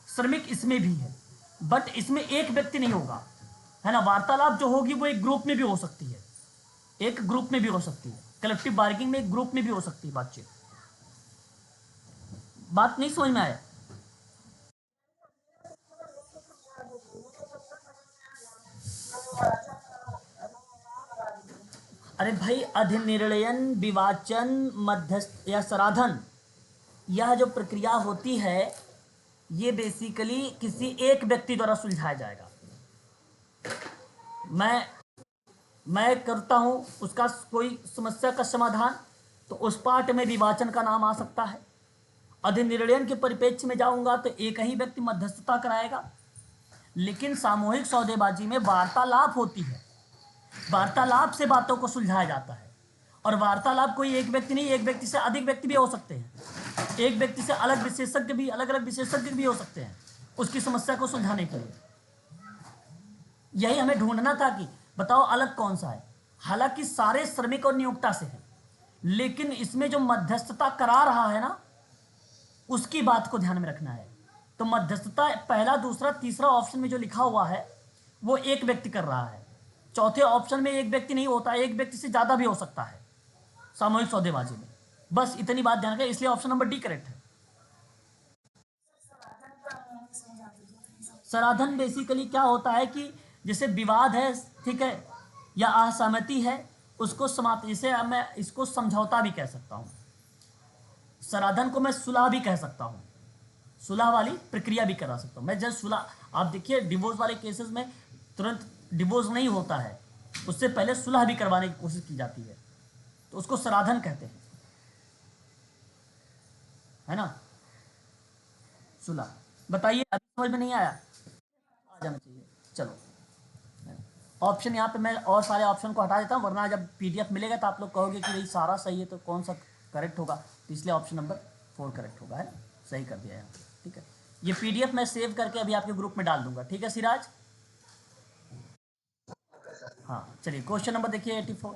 S1: श्रमिक इसमें भी है, बट इसमें एक व्यक्ति नहीं होगा, है ना। वार्तालाप जो होगी वो एक ग्रुप में भी हो सकती है, एक ग्रुप में भी हो सकती है, कलेक्टिव बार्गेनिंग में एक ग्रुप में भी हो सकती है बातचीत। बात नहीं समझ में आया? अरे भाई, अधिनिर्णयन, विवाचन, मध्यस्थ या सराधन, यह जो प्रक्रिया होती है ये बेसिकली किसी एक व्यक्ति द्वारा सुलझाया जाएगा। मैं मैं करता हूं उसका कोई समस्या का समाधान, तो उस पार्ट में विवाचन का नाम आ सकता है। अधिनिर्णयन के परिप्रेक्ष्य में जाऊंगा तो एक ही व्यक्ति मध्यस्थता कराएगा। लेकिन सामूहिक सौदेबाजी में वार्तालाप होती है, वार्तालाप से बातों को सुलझाया जाता है। और वार्तालाप कोई एक व्यक्ति नहीं, एक व्यक्ति से अधिक व्यक्ति भी हो सकते हैं, एक व्यक्ति से अलग विशेषज्ञ भी, अलग अलग विशेषज्ञ भी हो सकते हैं उसकी समस्या को सुलझाने के लिए। यही हमें ढूंढना था कि बताओ अलग कौन सा है। हालांकि सारे श्रमिक और नियोक्ता से हैं, लेकिन इसमें जो मध्यस्थता करा रहा है ना, उसकी बात को ध्यान में रखना है। तो मध्यस्थता पहला, दूसरा, तीसरा ऑप्शन में जो लिखा हुआ है वो एक व्यक्ति कर रहा है। चौथे ऑप्शन में एक व्यक्ति नहीं होता, एक व्यक्ति से ज्यादा भी हो सकता है सामूहिक सौदेबाजी में। बस इतनी बात ध्यान रखें, इसलिए ऑप्शन नंबर डी करेक्ट है। सराधन बेसिकली क्या होता है कि जैसे विवाद है, ठीक है, या असहमति है, उसको समाप्त, जैसे मैं इसको समझौता भी कह सकता हूँ, सराधन को मैं सुलह भी कह सकता हूँ, सुलह वाली प्रक्रिया भी करा सकता हूँ मैं। जस्ट सुलह, आप देखिए डिवोर्स वाले केसेस में तुरंत डिवोर्स नहीं होता है, उससे पहले सुलह भी करवाने की कोशिश की जाती है, तो उसको सराधन कहते हैं, है ना, सुलह। बताइए, अभी समझ में नहीं आया? आ जाना चाहिए। चलो, ऑप्शन यहाँ पे मैं और सारे ऑप्शन को हटा देता हूँ, वरना जब पीडीएफ मिलेगा तो आप लोग कहोगे कि भाई सारा सही है तो कौन सा करेक्ट होगा, तो इसलिए ऑप्शन नंबर 4 करेक्ट होगा, है ना, सही कर दिया यहाँ पे, ठीक है। ये पीडीएफ मैं सेव करके अभी आपके ग्रुप में डाल दूंगा, ठीक है सिराज? हाँ, चलिए क्वेश्चन नंबर देखिए 84,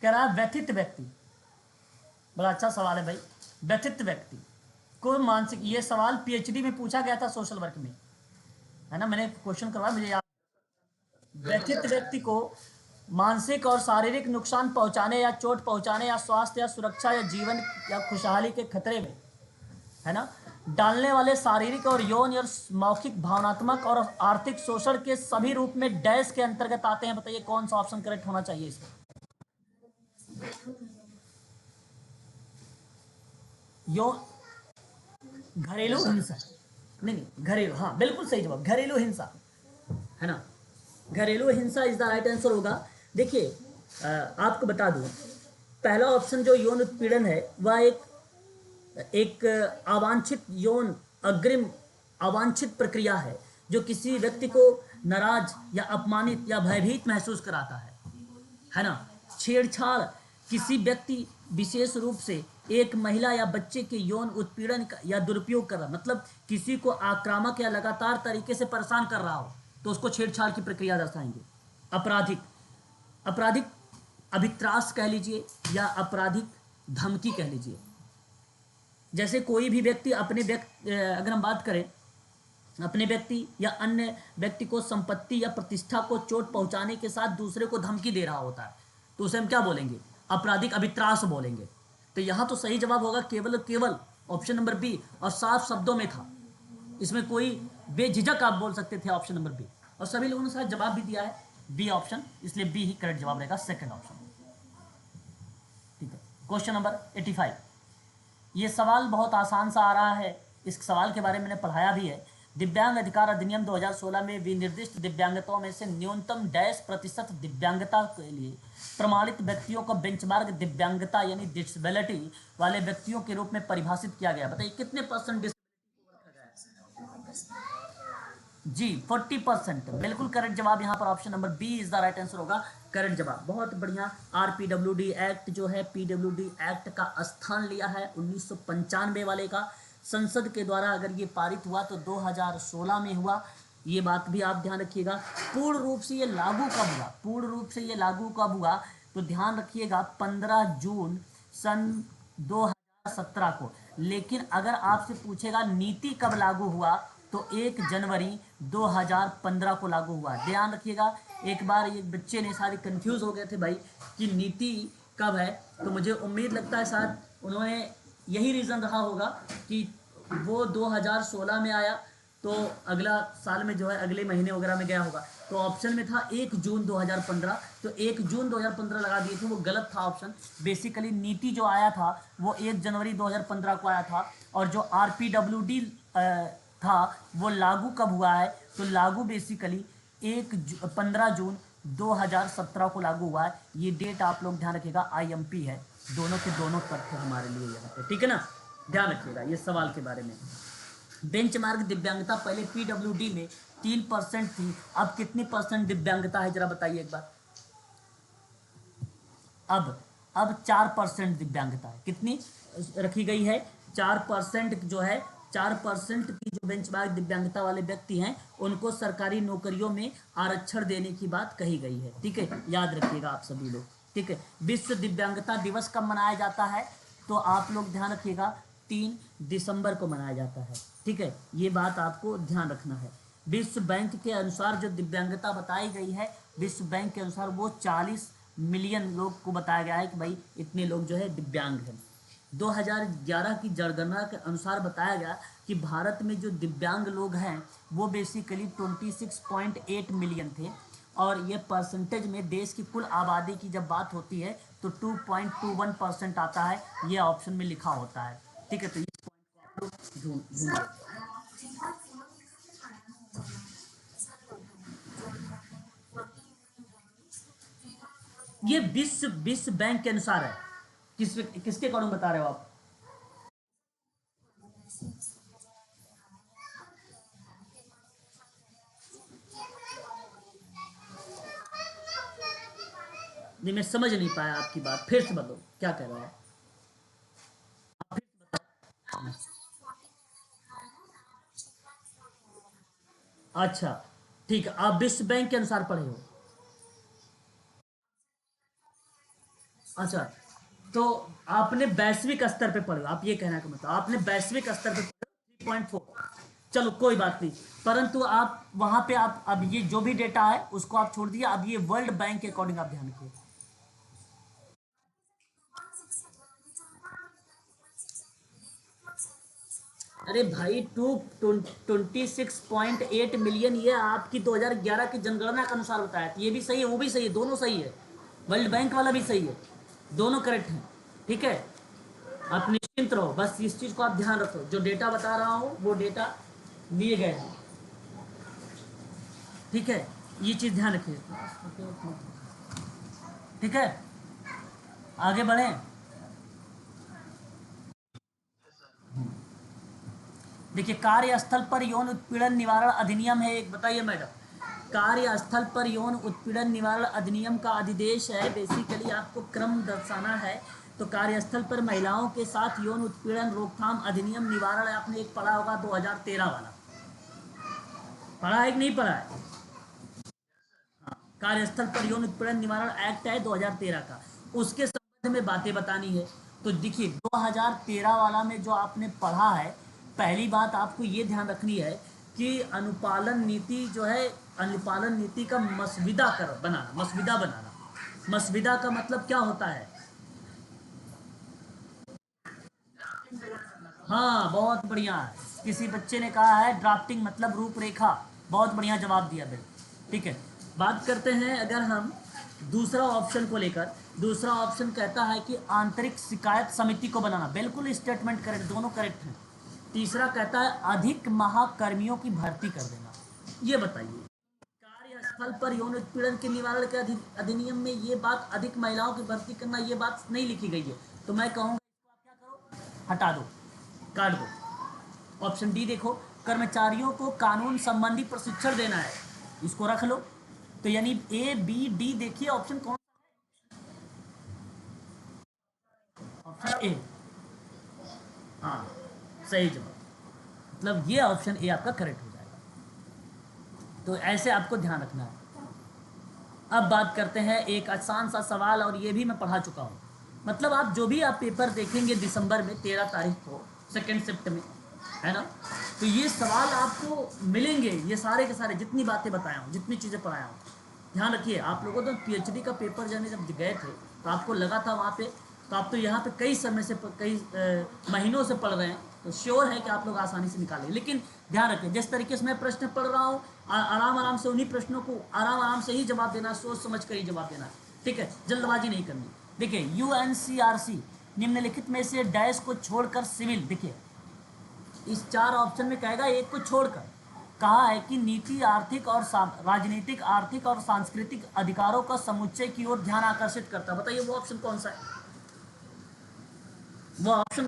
S1: कह रहा है व्यथित व्यक्ति, बड़ा अच्छा सवाल है भाई। व्यथित व्यक्ति को मानसिक, ये सवाल पीएचडी में पूछा गया था सोशल वर्क में, है ना, मैंने क्वेश्चन करवाया मुझे याद। व्यथित व्यक्ति को मानसिक और शारीरिक नुकसान पहुंचाने या चोट पहुंचाने या स्वास्थ्य या सुरक्षा या जीवन या खुशहाली के खतरे में, है ना, डालने वाले शारीरिक और यौन और मौखिक भावनात्मक और आर्थिक शोषण के सभी रूप में डैश के अंतर्गत आते हैं। बताइए कौन सा ऑप्शन करेक्ट होना चाहिए इसमें? यो घरेलू हिंसा, नहीं नहीं घरेलू, हाँ बिल्कुल सही जवाब, घरेलू हिंसा, है ना, घरेलू हिंसा इज द राइट आंसर होगा। देखिए आपको बता दूं, पहला ऑप्शन जो यौन उत्पीड़न है वह एक एक अवांछित यौन अग्रिम अवांछित प्रक्रिया है जो किसी व्यक्ति को नाराज या अपमानित या भयभीत महसूस कराता है ना। छेड़छाड़ किसी व्यक्ति विशेष रूप से एक महिला या बच्चे के यौन उत्पीड़न या दुरुपयोग कर रहा, मतलब किसी को आक्रामक या लगातार तरीके से परेशान कर रहा हो तो उसको छेड़छाड़ की प्रक्रिया दर्शाएंगे। अपराधिक, अपराधिक अभित्रास कह लीजिए या आपराधिक धमकी कह लीजिए। जैसे कोई भी व्यक्ति अपने व्यक्ति, अगर हम बात करें अपने व्यक्ति या अन्य व्यक्ति को संपत्ति या प्रतिष्ठा को चोट पहुंचाने के साथ दूसरे को धमकी दे रहा होता है तो उसे हम क्या बोलेंगे? आपराधिक अभित्रास बोलेंगे। तो यहाँ तो सही जवाब होगा केवल केवल ऑप्शन नंबर बी, और साफ शब्दों में था, इसमें कोई बेझिझक आप बोल सकते थे ऑप्शन नंबर बी, और सभी लोगों ने शायद जवाब भी दिया है बी ऑप्शन, इसलिए बी ही करेक्ट जवाब रहेगा, सेकंड ऑप्शन। ठीक है, क्वेश्चन नंबर 85। ये सवाल बहुत आसान सा आ रहा है, इस सवाल के बारे में मैंने पढ़ाया भी है। दिव्यांग अधिकार अधिनियम 2016 में विनिर्दिष्ट दिव्यांगताओं में से न्यूनतम डैश प्रतिशत दिव्यांगता के लिए प्रमाणित व्यक्तियों को बेंचमार्क दिव्यांगता यानी डिसेबिलिटी वाले व्यक्तियों के रूप में परिभाषित किया गया। बताइए कितने परसेंट? जी 40%, बिल्कुल करेक्ट जवाब यहाँ पर option number B is the right answer होगा, करेक्ट जवाब। बहुत बढ़िया। आरपीडब्ल्यूडी एक्ट जो है, पीडब्ल्यूडी एक्ट का स्थान लिया है 1995 वाले का। संसद के द्वारा अगर ये पारित हुआ तो 2016 में हुआ, ये बात भी आप ध्यान रखिएगा। पूर्ण रूप से ये लागू कब हुआ, पूर्ण रूप से ये लागू कब हुआ तो ध्यान रखिएगा 15 जून सन 2017 को। लेकिन अगर आपसे पूछेगा नीति कब लागू हुआ तो 1 जनवरी 2015 को लागू हुआ। ध्यान रखिएगा, एक बार ये बच्चे ने सारे कंफ्यूज हो गए थे भाई कि नीति कब है, तो मुझे उम्मीद लगता है शायद उन्होंने यही रीज़न रहा होगा कि वो 2016 में आया तो अगला साल में जो है अगले महीने वगैरह में गया होगा। तो ऑप्शन में था 1 जून 2015, तो 1 जून 2015 लगा दिए थे, वो गलत था ऑप्शन। बेसिकली नीति जो आया था वो 1 जनवरी 2015 को आया था, और जो आरपीडब्ल्यूडी था वो लागू कब हुआ है तो लागू बेसिकली 15 जून 2017 को लागू हुआ है। ये डेट आप लोग ध्यान रखिएगा, आईएमपी है, दोनों के दोनों तथ्य हमारे लिए यहाँ पे, ठीक है ना, ध्यान रखिएगा ये सवाल के बारे में। बेंचमार्क दिव्यांगता पहले पीडब्ल्यूडी में 3% थी, अब कितनी परसेंट दिव्यांगता है जरा बताइए एक बार? अब 4% दिव्यांगता है। कितनी रखी गई है? 4% जो है, 4% की जो बेंचमार्क दिव्यांगता वाले व्यक्ति हैं उनको सरकारी नौकरियों में आरक्षण देने की बात कही गई है। ठीक है, याद रखिएगा आप सभी लोग। ठीक है, विश्व दिव्यांगता दिवस कब मनाया जाता है तो आप लोग ध्यान रखिएगा 3 दिसंबर को मनाया जाता है। ठीक है, ये बात आपको ध्यान रखना है। विश्व बैंक के अनुसार जो दिव्यांगता बताई गई है, विश्व बैंक के अनुसार वो 40 मिलियन लोग को बताया गया है कि भाई इतने लोग जो है दिव्यांग हैं। 2011 की जनगणना के अनुसार बताया गया कि भारत में जो दिव्यांग लोग हैं वो बेसिकली 26.8 मिलियन थे, और ये परसेंटेज में देश की कुल आबादी की जब बात होती है तो 2.21% आता है, ये ऑप्शन में लिखा होता है। ठीक है, तो इस पॉइंट को आप लोग ढूंढ ये विश्व विश्व बैंक के अनुसार है। किसके अकॉर्डिंग बता रहे हो आप? नहीं मैं समझ नहीं पाया आपकी बात, फिर से बताओ क्या कह रहे हो आप? अच्छा ठीक है, आप विश्व बैंक के अनुसार पढ़े हो? अच्छा तो आपने वैश्विक स्तर पे पढ़े, आप ये कहना का मतलब आपने वैश्विक स्तर पे 3.4, चलो कोई बात नहीं। परंतु आप वहां पे आप अब ये जो भी डेटा है उसको आप छोड़ दिए, अब ये वर्ल्ड बैंक के अकॉर्डिंग आप ध्यान रखिए। अरे भाई 226.8 मिलियन ये आपकी 2011 की जनगणना के अनुसार बताया था, ये भी सही है वो भी सही है, दोनों सही है, वर्ल्ड बैंक वाला भी सही है, दोनों करेक्ट हैं। ठीक है, आप निश्चिंत रहो, बस इस चीज को आप ध्यान रखो, जो डेटा बता रहा हूँ वो डेटा लिए गए हैं। ठीक है, ये चीज ध्यान रखिए। ठीक है, आगे बढ़े। देखिए, कार्यस्थल पर यौन उत्पीड़न निवारण अधिनियम है एक, बताइए मैडम। कार्यस्थल पर यौन उत्पीड़न निवारण अधिनियम का अधिदेश है, बेसिकली आपको क्रम दर्शाना है। तो कार्यस्थल पर महिलाओं के साथ यौन उत्पीड़न रोकथाम अधिनियम निवारण आपने एक पढ़ा होगा 2013 वाला, पढ़ा है कि नहीं पढ़ा है? कार्यस्थल पर यौन उत्पीड़न निवारण एक्ट है 2013 का, उसके संबंध में बातें बतानी है। तो देखिए 2013 वाला में जो आपने पढ़ा है, पहली बात आपको ये ध्यान रखनी है कि अनुपालन नीति जो है, अनुपालन नीति का मसविदा कर बनाना, मसविदा बनाना। मसविदा का मतलब क्या होता है? हाँ बहुत बढ़िया है, किसी बच्चे ने कहा है ड्राफ्टिंग मतलब रूपरेखा, बहुत बढ़िया जवाब दिया भाई। ठीक है, बात करते हैं अगर हम दूसरा ऑप्शन को लेकर। दूसरा ऑप्शन कहता है कि आंतरिक शिकायत समिति को बनाना, बिल्कुल स्टेटमेंट करेक्ट, दोनों करेक्ट हैं। तीसरा कहता है अधिक महाकर्मियों की भर्ती कर देना। ये बताइए, कार्यस्थल पर यौन उत्पीड़न के निवारण के अधिनियम में ये बात अधिक महिलाओं की भर्ती करना, ये बात नहीं लिखी गई है। तो मैं कहूँगा इसको आप क्या करो, हटा दो, काट दो। ऑप्शन डी देखो, कर्मचारियों को कानून संबंधी प्रशिक्षण देना है, इसको रख लो। तो यानी ए बी डी, देखिए ऑप्शन कौन सा? ऑप्शन ए, हाँ सही जवाब, मतलब ये ऑप्शन ए आपका करेक्ट हो जाएगा। तो ऐसे आपको ध्यान रखना है। अब बात करते हैं एक आसान सा सवाल, और ये भी मैं पढ़ा चुका हूँ। मतलब आप जो भी आप पेपर देखेंगे दिसंबर में 13 तारीख को, सेकेंड शिफ्ट में, है ना, तो ये सवाल आपको मिलेंगे, ये सारे के सारे जितनी बातें बताया हूँ, जितनी चीज़ें पढ़ाया हूँ। ध्यान रखिए, आप लोगों तो पीएचडी का पेपर जाने जब गए थे तो आपको लगा था वहाँ पे, तो आप तो यहाँ पे कई समय से कई महीनों से पढ़ रहे हैं, तो श्योर है कि आप लोग आसानी से निकालेंगे। लेकिन ध्यान रखें, जिस तरीके से मैं प्रश्न पढ़ रहा हूँ, आराम आराम से उन्हीं प्रश्नों को आराम आराम से ही जवाब देना, सोच समझ कर ही जवाब देना। ठीक है, जल्दबाजी नहीं करनी। देखिए यूएनसीआरसी निम्नलिखित में से डैश को छोड़कर सिविल, देखिए इस चार ऑप्शन में कहेगा एक को छोड़कर, कहा है कि नीति आर्थिक और राजनीतिक, आर्थिक और सांस्कृतिक अधिकारों का समुच्चय की ओर ध्यान आकर्षित करता है। बताइए वो ऑप्शन कौन सा है? वो ऑप्शन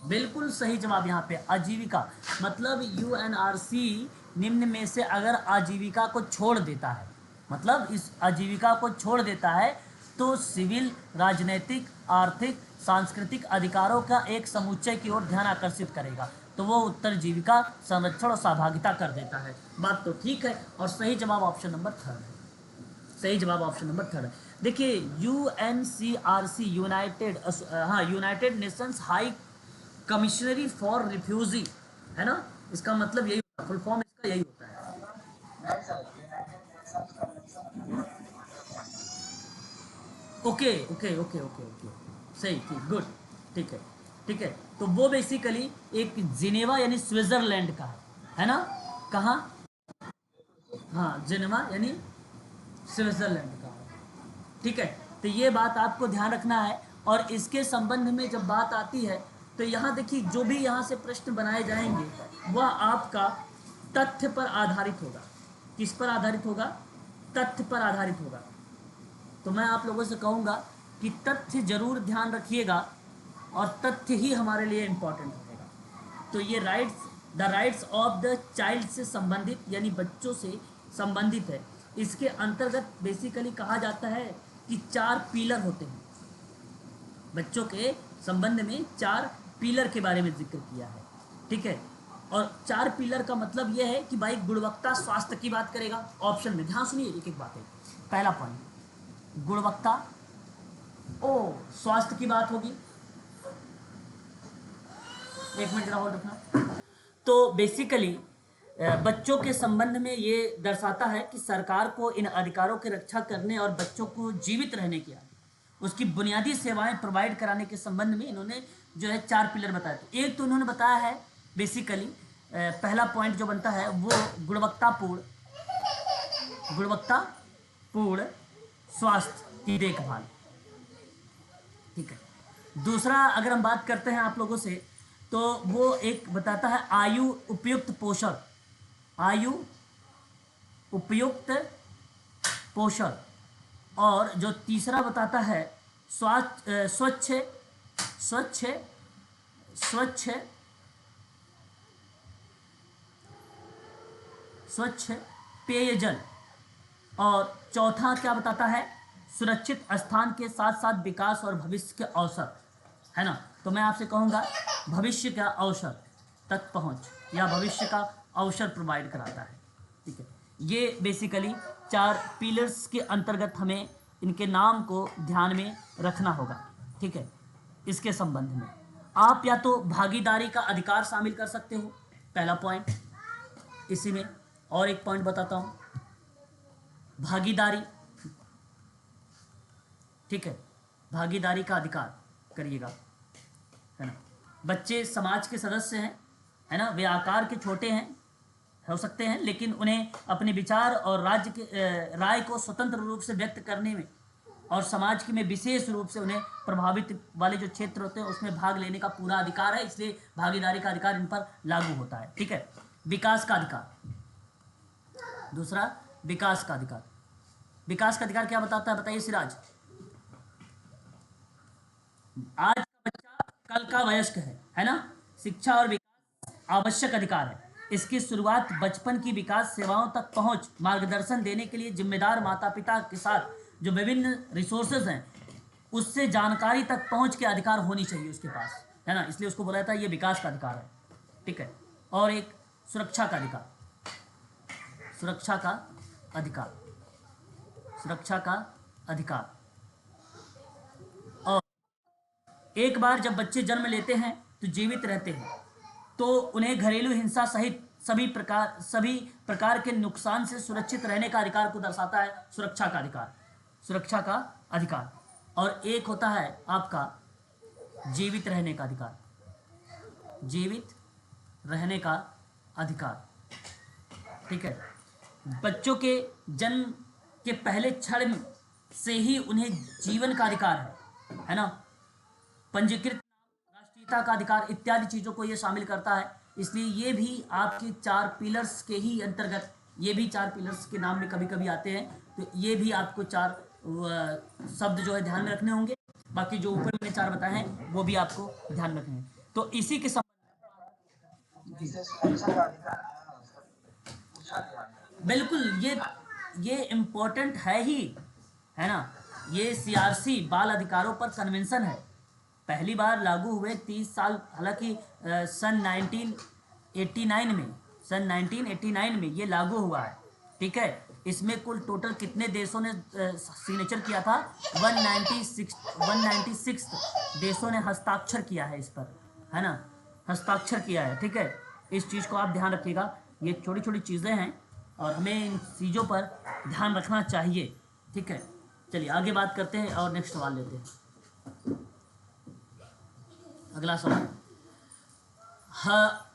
S1: बिल्कुल सही जवाब यहाँ पे आजीविका, मतलब यूएनआरसी निम्न में से अगर आजीविका को छोड़ देता है, मतलब इस आजीविका को छोड़ देता है, तो सिविल, राजनीतिक, आर्थिक, सांस्कृतिक अधिकारों का एक समुच्चय की ओर ध्यान आकर्षित करेगा, तो वो उत्तर जीविका, संरक्षण और सहभागिता कर देता है। बात तो ठीक है, और सही जवाब ऑप्शन नंबर थर्ड है। सही जवाब ऑप्शन नंबर थर्ड है। देखिए यूएनसीआरसी यूनाइटेड, हाँ united nations high commissioner for refugee, है ना, इसका मतलब यही, फुल फॉर्म इसका यही होता है। Okay okay okay okay okay, सही, ठीक, गुड, ठीक है। ठीक है, तो वो बेसिकली एक जिनेवा यानी स्विट्जरलैंड का है ना, कहाँ? हाँ जिनेवा यानी स्विट्जरलैंड का है। ठीक है, तो ये बात आपको ध्यान रखना है। और इसके संबंध में जब बात आती है, तो यहाँ देखिए जो भी यहाँ से प्रश्न बनाए जाएंगे वह आपका तथ्य पर आधारित होगा। किस पर आधारित होगा? तथ्य पर आधारित होगा। तो मैं आप लोगों से कहूँगा कि तथ्य जरूर ध्यान रखिएगा, और तथ्य ही हमारे लिए इम्पोर्टेंट होगा। तो ये rights, the rights of the child से संबंधित, यानी बच्चों से संबंधित है। इसके अंतर्गत बेसिकली कहा जाता है कि चार पिलर होते हैं, बच्चों के संबंध में चार पिलर के बारे में जिक्र किया है। ठीक है, और चार पिलर का मतलब यह है कि भाई गुणवत्ता स्वास्थ्य की बात करेगा ऑप्शन में, ध्यान सुनिए एक एक बात है। पहला पॉइंट, गुणवत्ता, ओ स्वास्थ्य की बात होगी, एक मिनट जरा होल्ड रखना। तो बेसिकली बच्चों के संबंध में ये दर्शाता है कि सरकार को इन अधिकारों की रक्षा करने और बच्चों को जीवित रहने की, उसकी बुनियादी सेवाएं प्रोवाइड कराने के संबंध में इन्होंने जो है 4 पिलर बताए थे। एक तो इन्होंने बताया है बेसिकली पहला पॉइंट जो बनता है वो गुणवत्तापूर्ण स्वास्थ्य की देखभाल, ठीक है। दूसरा अगर हम बात करते हैं आप लोगों से, तो वो एक बताता है आयु उपयुक्त पोषण, आयु उपयुक्त पोषण। और जो तीसरा बताता है स्वच्छ स्वच्छ स्वच्छ स्वच्छ पेयजल। और चौथा क्या बताता है, सुरक्षित स्थान के साथ साथ विकास और भविष्य के अवसर, है ना। तो मैं आपसे कहूँगा भविष्य का अवसर तक पहुँच या भविष्य का अवसर प्रोवाइड कराता है, ठीक है। ये बेसिकली 4 पिलर्स के अंतर्गत हमें इनके नाम को ध्यान में रखना होगा, ठीक है। इसके संबंध में आप या तो भागीदारी का अधिकार शामिल कर सकते हो, पहला पॉइंट इसी में। और एक पॉइंट बताता हूँ, भागीदारी, ठीक है, भागीदारी का अधिकार करिएगा, है ना। बच्चे समाज के सदस्य हैं, है ना, वे आकार के छोटे हैं हो सकते हैं, लेकिन उन्हें अपने विचार और राज्य के राय को स्वतंत्र रूप से व्यक्त करने में और समाज के में विशेष रूप से उन्हें प्रभावित वाले जो क्षेत्र होते हैं उसमें भाग लेने का पूरा अधिकार है, इसलिए भागीदारी का अधिकार इन पर लागू होता है, ठीक है। विकास का अधिकार, दूसरा विकास का अधिकार। विकास का अधिकार क्या बताता है, बताइए सिराज। आज का बच्चा कल का वयस्क है ना। शिक्षा और विकास आवश्यक अधिकार है। इसकी शुरुआत बचपन की विकास सेवाओं तक पहुंच, मार्गदर्शन देने के लिए जिम्मेदार माता पिता के साथ जो विभिन्न रिसोर्सेज हैं उससे जानकारी तक पहुंच के अधिकार होनी चाहिए उसके पास, है ना। इसलिए उसको बोला जाता है ये विकास का अधिकार है, ठीक है। और एक सुरक्षा का अधिकार, सुरक्षा का अधिकार, सुरक्षा का अधिकार। और एक बार जब बच्चे जन्म लेते हैं तो जीवित रहते हैं, तो उन्हें घरेलू हिंसा सहित सभी प्रकार के नुकसान से सुरक्षित रहने का अधिकार को दर्शाता है सुरक्षा का अधिकार, सुरक्षा का अधिकार। और एक होता है आपका जीवित रहने का अधिकार, जीवित रहने का अधिकार, ठीक है। बच्चों के जन्म के पहले क्षण से ही उन्हें जीवन का अधिकार है ना। पंजीकृत नाम, राष्ट्रीयता का अधिकार इत्यादि चीज़ों को ये शामिल करता है। इसलिए ये भी आपके 4 पिलर्स के ही अंतर्गत, ये भी 4 पिलर्स के नाम में कभी कभी आते हैं, तो ये भी आपको 4 शब्द जो है ध्यान में रखने होंगे। बाकी जो ऊपर मैंने 4 बताए हैं वो भी आपको ध्यान रखने हैं। तो इसी के संबंध बिल्कुल ये इम्पोर्टेंट है ही, है ना। ये सीआरसी बाल अधिकारों पर कन्वेंशन है, पहली बार लागू हुए 30 साल, हालांकि सन 1989 में ये लागू हुआ है, ठीक है। इसमें कुल टोटल कितने देशों ने सिग्नेचर किया था, 196 देशों ने हस्ताक्षर किया है इस पर, है ना, हस्ताक्षर किया है, ठीक है। इस चीज़ को आप ध्यान रखिएगा, ये छोटी छोटी चीज़ें हैं और हमें इन चीज़ों पर ध्यान रखना चाहिए, ठीक है। चलिए आगे बात करते हैं और नेक्स्ट सवाल लेते हैं। अगला सवाल, हाँ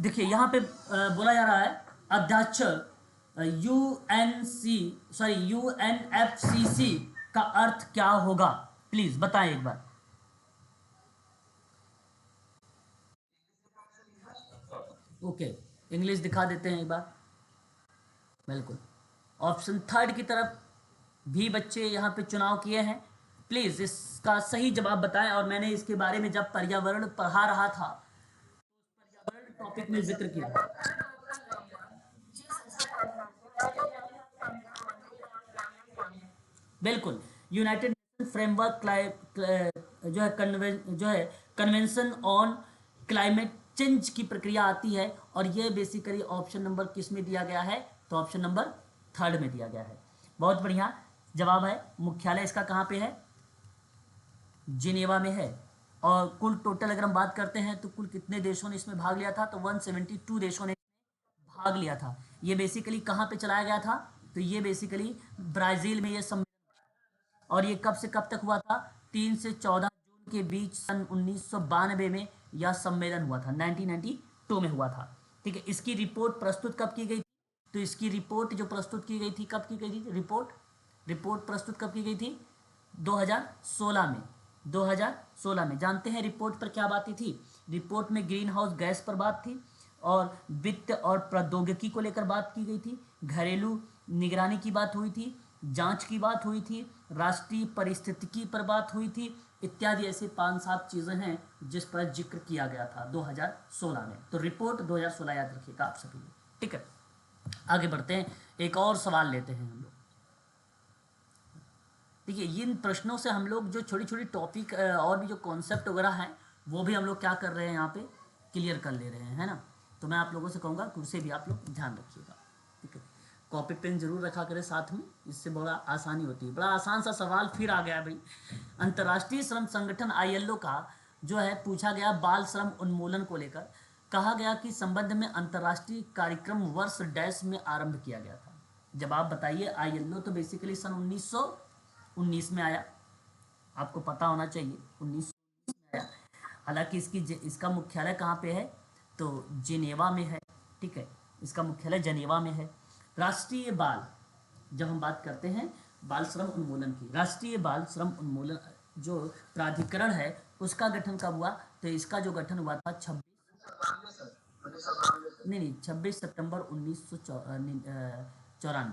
S1: देखिए यहाँ पे बोला जा रहा है अध्यक्ष यूएनएफसीसी का अर्थ क्या होगा, प्लीज बताएं एक बार। ओके, इंग्लिश दिखा देते हैं एक बार, बिल्कुल। ऑप्शन थर्ड की तरफ भी बच्चे यहाँ पे चुनाव किए हैं, प्लीज़ इसका सही जवाब बताएं। और मैंने इसके बारे में जब पर्यावरण पढ़ा रहा था तो पर्यावरण टॉपिक में जिक्र किया, बिल्कुल। यूनाइटेड नेशन फ्रेमवर्क जो है कन्वेंशन ऑन क्लाइमेट चेंज की प्रक्रिया आती है, और ये बेसिकली ऑप्शन नंबर किस में दिया गया है, तो ऑप्शन नंबर थर्ड में दिया गया है। बहुत बढ़िया, जवाब है मुख्यालय इसका कहाँ पे है, जिनेवा में है। और कुल टोटल अगर हम बात करते हैं तो कुल कितने देशों ने इसमें भाग लिया था, तो 172 देशों ने भाग लिया था। ये बेसिकली कहाँ पे चलाया गया था, तो ये बेसिकली ब्राज़ील में ये और ये कब से कब तक हुआ था, 3 से 14 जून के बीच सन 1992 में यह सम्मेलन हुआ था, 1992 में हुआ था। ठीक है, इसकी रिपोर्ट प्रस्तुत कब की गई थी, तो इसकी रिपोर्ट जो प्रस्तुत की गई थी, कब की गई थी रिपोर्ट प्रस्तुत कब की गई थी, 2016 में। 2016 में जानते हैं रिपोर्ट पर क्या बातें थी। रिपोर्ट में ग्रीन हाउस गैस पर बात थी, और वित्त और प्रौद्योगिकी को लेकर बात की गई थी, घरेलू निगरानी की बात हुई थी, जांच की बात हुई थी, राष्ट्रीय परिस्थितिकी पर बात हुई थी, इत्यादि ऐसे 5-7 चीज़ें हैं जिस पर जिक्र किया गया था 2016 में। तो रिपोर्ट 2016 याद रखिएगा आप सभी लोग। ठीक है, आगे बढ़ते हैं, एक और सवाल लेते हैं हम लोग। देखिए, इन प्रश्नों से हम लोग जो छोटी छोटी टॉपिक और भी जो कॉन्सेप्ट वगैरह हैं वो भी हम लोग क्या कर रहे हैं, यहाँ पे क्लियर कर ले रहे हैं, है ना। तो मैं आप लोगों से कहूँगा कि उसे भी आप लोग ध्यान रखिएगा। ठीक है, कॉपी पेन जरूर रखा करें साथ में, इससे बड़ा आसानी होती है। बड़ा आसान सा सवाल फिर आ गया भाई। अंतर्राष्ट्रीय श्रम संगठन ILO का जो है पूछा गया बाल श्रम उन्मूलन को लेकर, कहा गया कि संबंध में अंतर्राष्ट्रीय कार्यक्रम वर्ष डैश में आरंभ किया गया था। जब आप बताइए, ILO तो बेसिकली सन 1919 में आया, आपको पता होना चाहिए, 1919 में आया। हालांकि इसका मुख्यालय कहाँ पे है, तो जिनेवा में है। ठीक है, इसका मुख्यालय जिनेवा में है। राष्ट्रीय बाल, जब हम बात करते हैं बाल श्रम उन्मूलन की, राष्ट्रीय बाल श्रम उन्मूलन जो प्राधिकरण है उसका गठन कब हुआ, तो इसका जो गठन हुआ था 26 सितंबर 1994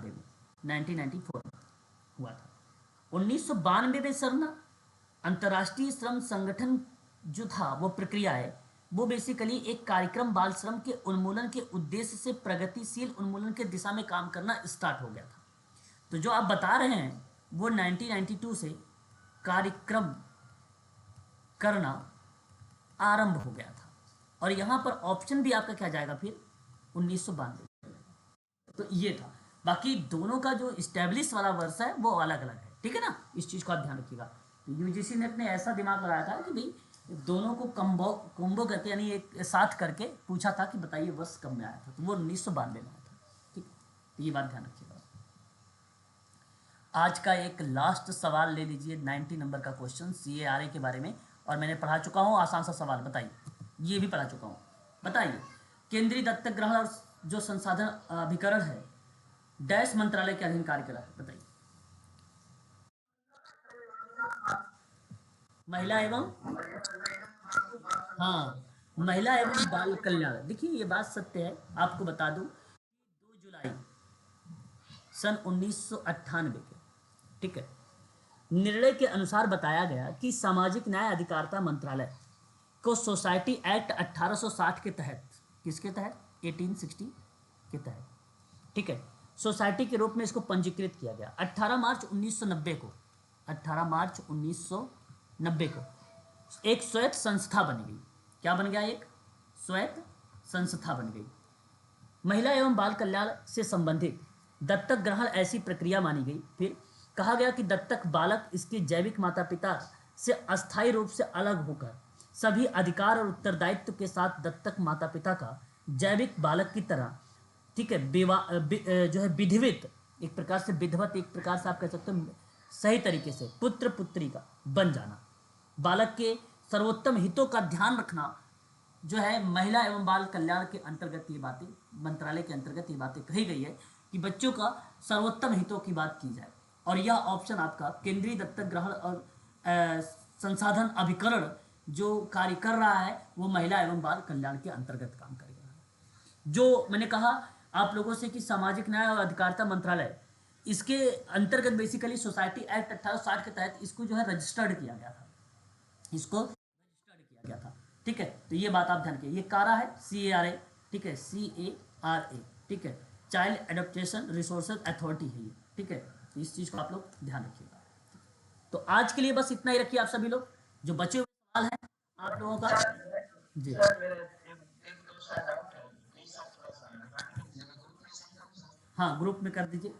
S1: में, 1994 में हुआ था। 1992 में सर ना, अंतर्राष्ट्रीय श्रम संगठन जो था वो प्रक्रिया है, वो बेसिकली एक कार्यक्रम बाल श्रम के उन्मूलन के उद्देश्य से प्रगतिशील उन्मूलन के दिशा में काम करना स्टार्ट हो गया था। तो जो आप बता रहे हैं वो 1992 से कार्यक्रम करना आरंभ हो गया था। और यहाँ पर ऑप्शन भी आपका क्या जाएगा फिर, 1992। तो ये था। बाकी दोनों का जो इस्टेब्लिश वाला वर्ष है वो अलग अलग है। ठीक है ना, इस चीज़ को आप ध्यान रखिएगा। तो UGC नेट ने ऐसा दिमाग लगाया था कि भाई दोनों को कॉम्बो करके, यानी एक साथ करके पूछा था कि बताइए वर्ष कब में आया था, तो वो 1992 में आया था। ठीक, तो ये बात ध्यान रखिएगा। आज का एक लास्ट सवाल ले लीजिए, 90 नंबर का क्वेश्चन CARA के बारे में, और मैंने पढ़ा चुका हूँ, आसान सा सवाल। बताइए, ये भी पढ़ा चुका हूँ। बताइए, केंद्रीय दत्तक ग्रहण और जो संसाधन अभिकरण है डैश मंत्रालय के अधीन कार्य करा है, बताइए। महिला एवं, हाँ, महिला एवं बाल कल्याण। देखिए, ये बात सत्य है, आपको बता दूं, 2 जुलाई सन 1998 के, ठीक है, निर्णय के अनुसार बताया गया कि सामाजिक न्याय अधिकारिता मंत्रालय को सोसाइटी एक्ट 1860 के तहत, किसके तहत, 1860 के तहत, ठीक है, सोसाइटी के रूप में इसको पंजीकृत किया गया। 18 मार्च 1990 को, 18 मार्च 1990 को एक स्वायत्त संस्था बन गई। क्या बन गया, एक स्वायत्त संस्था बन गई। महिला एवं बाल कल्याण से संबंधित दत्तक ग्रहण ऐसी प्रक्रिया मानी गई। फिर कहा गया कि दत्तक बालक इसके जैविक माता पिता से अस्थायी रूप से अलग होकर सभी अधिकार और उत्तरदायित्व के साथ दत्तक माता पिता का जैविक बालक की तरह, ठीक है, जो है विधिवत, एक प्रकार से विधवत, एक प्रकार से आप कह सकते हो सही तरीके से पुत्र पुत्री का बन जाना, बालक के सर्वोत्तम हितों का ध्यान रखना, जो है महिला एवं बाल कल्याण के अंतर्गत ये बातें, मंत्रालय के अंतर्गत ये बातें कही गई है कि बच्चों का सर्वोत्तम हितों की बात की जाए। और यह ऑप्शन आपका केंद्रीय दत्तक ग्रहण और संसाधन अभिकरण जो कार्य कर रहा है वो महिला एवं बाल कल्याण के अंतर्गत काम करेगा। जो मैंने कहा आप लोगों से कि सामाजिक न्याय और अधिकारिता मंत्रालय, इसके अंतर्गत बेसिकली सोसाइटी एक्ट 1860 के तहत इसको जो है रजिस्टर्ड किया गया था, इसको रजिस्टर्ड किया गया था। ठीक है, तो ये बात आप ध्यान रखिए। ये कारा है, CARA, ठीक है, CARA, ठीक है, चाइल्ड एडप्टेशन रिसोर्सेज अथॉरिटी है ये। ठीक है, तो इस चीज़ को आप लोग ध्यान रखिएगा। तो आज के लिए बस इतना ही रखिए आप सभी लोग। जो बचे हुए सवाल हैं आप लोगों का, जी हाँ, ग्रुप में कर दीजिए।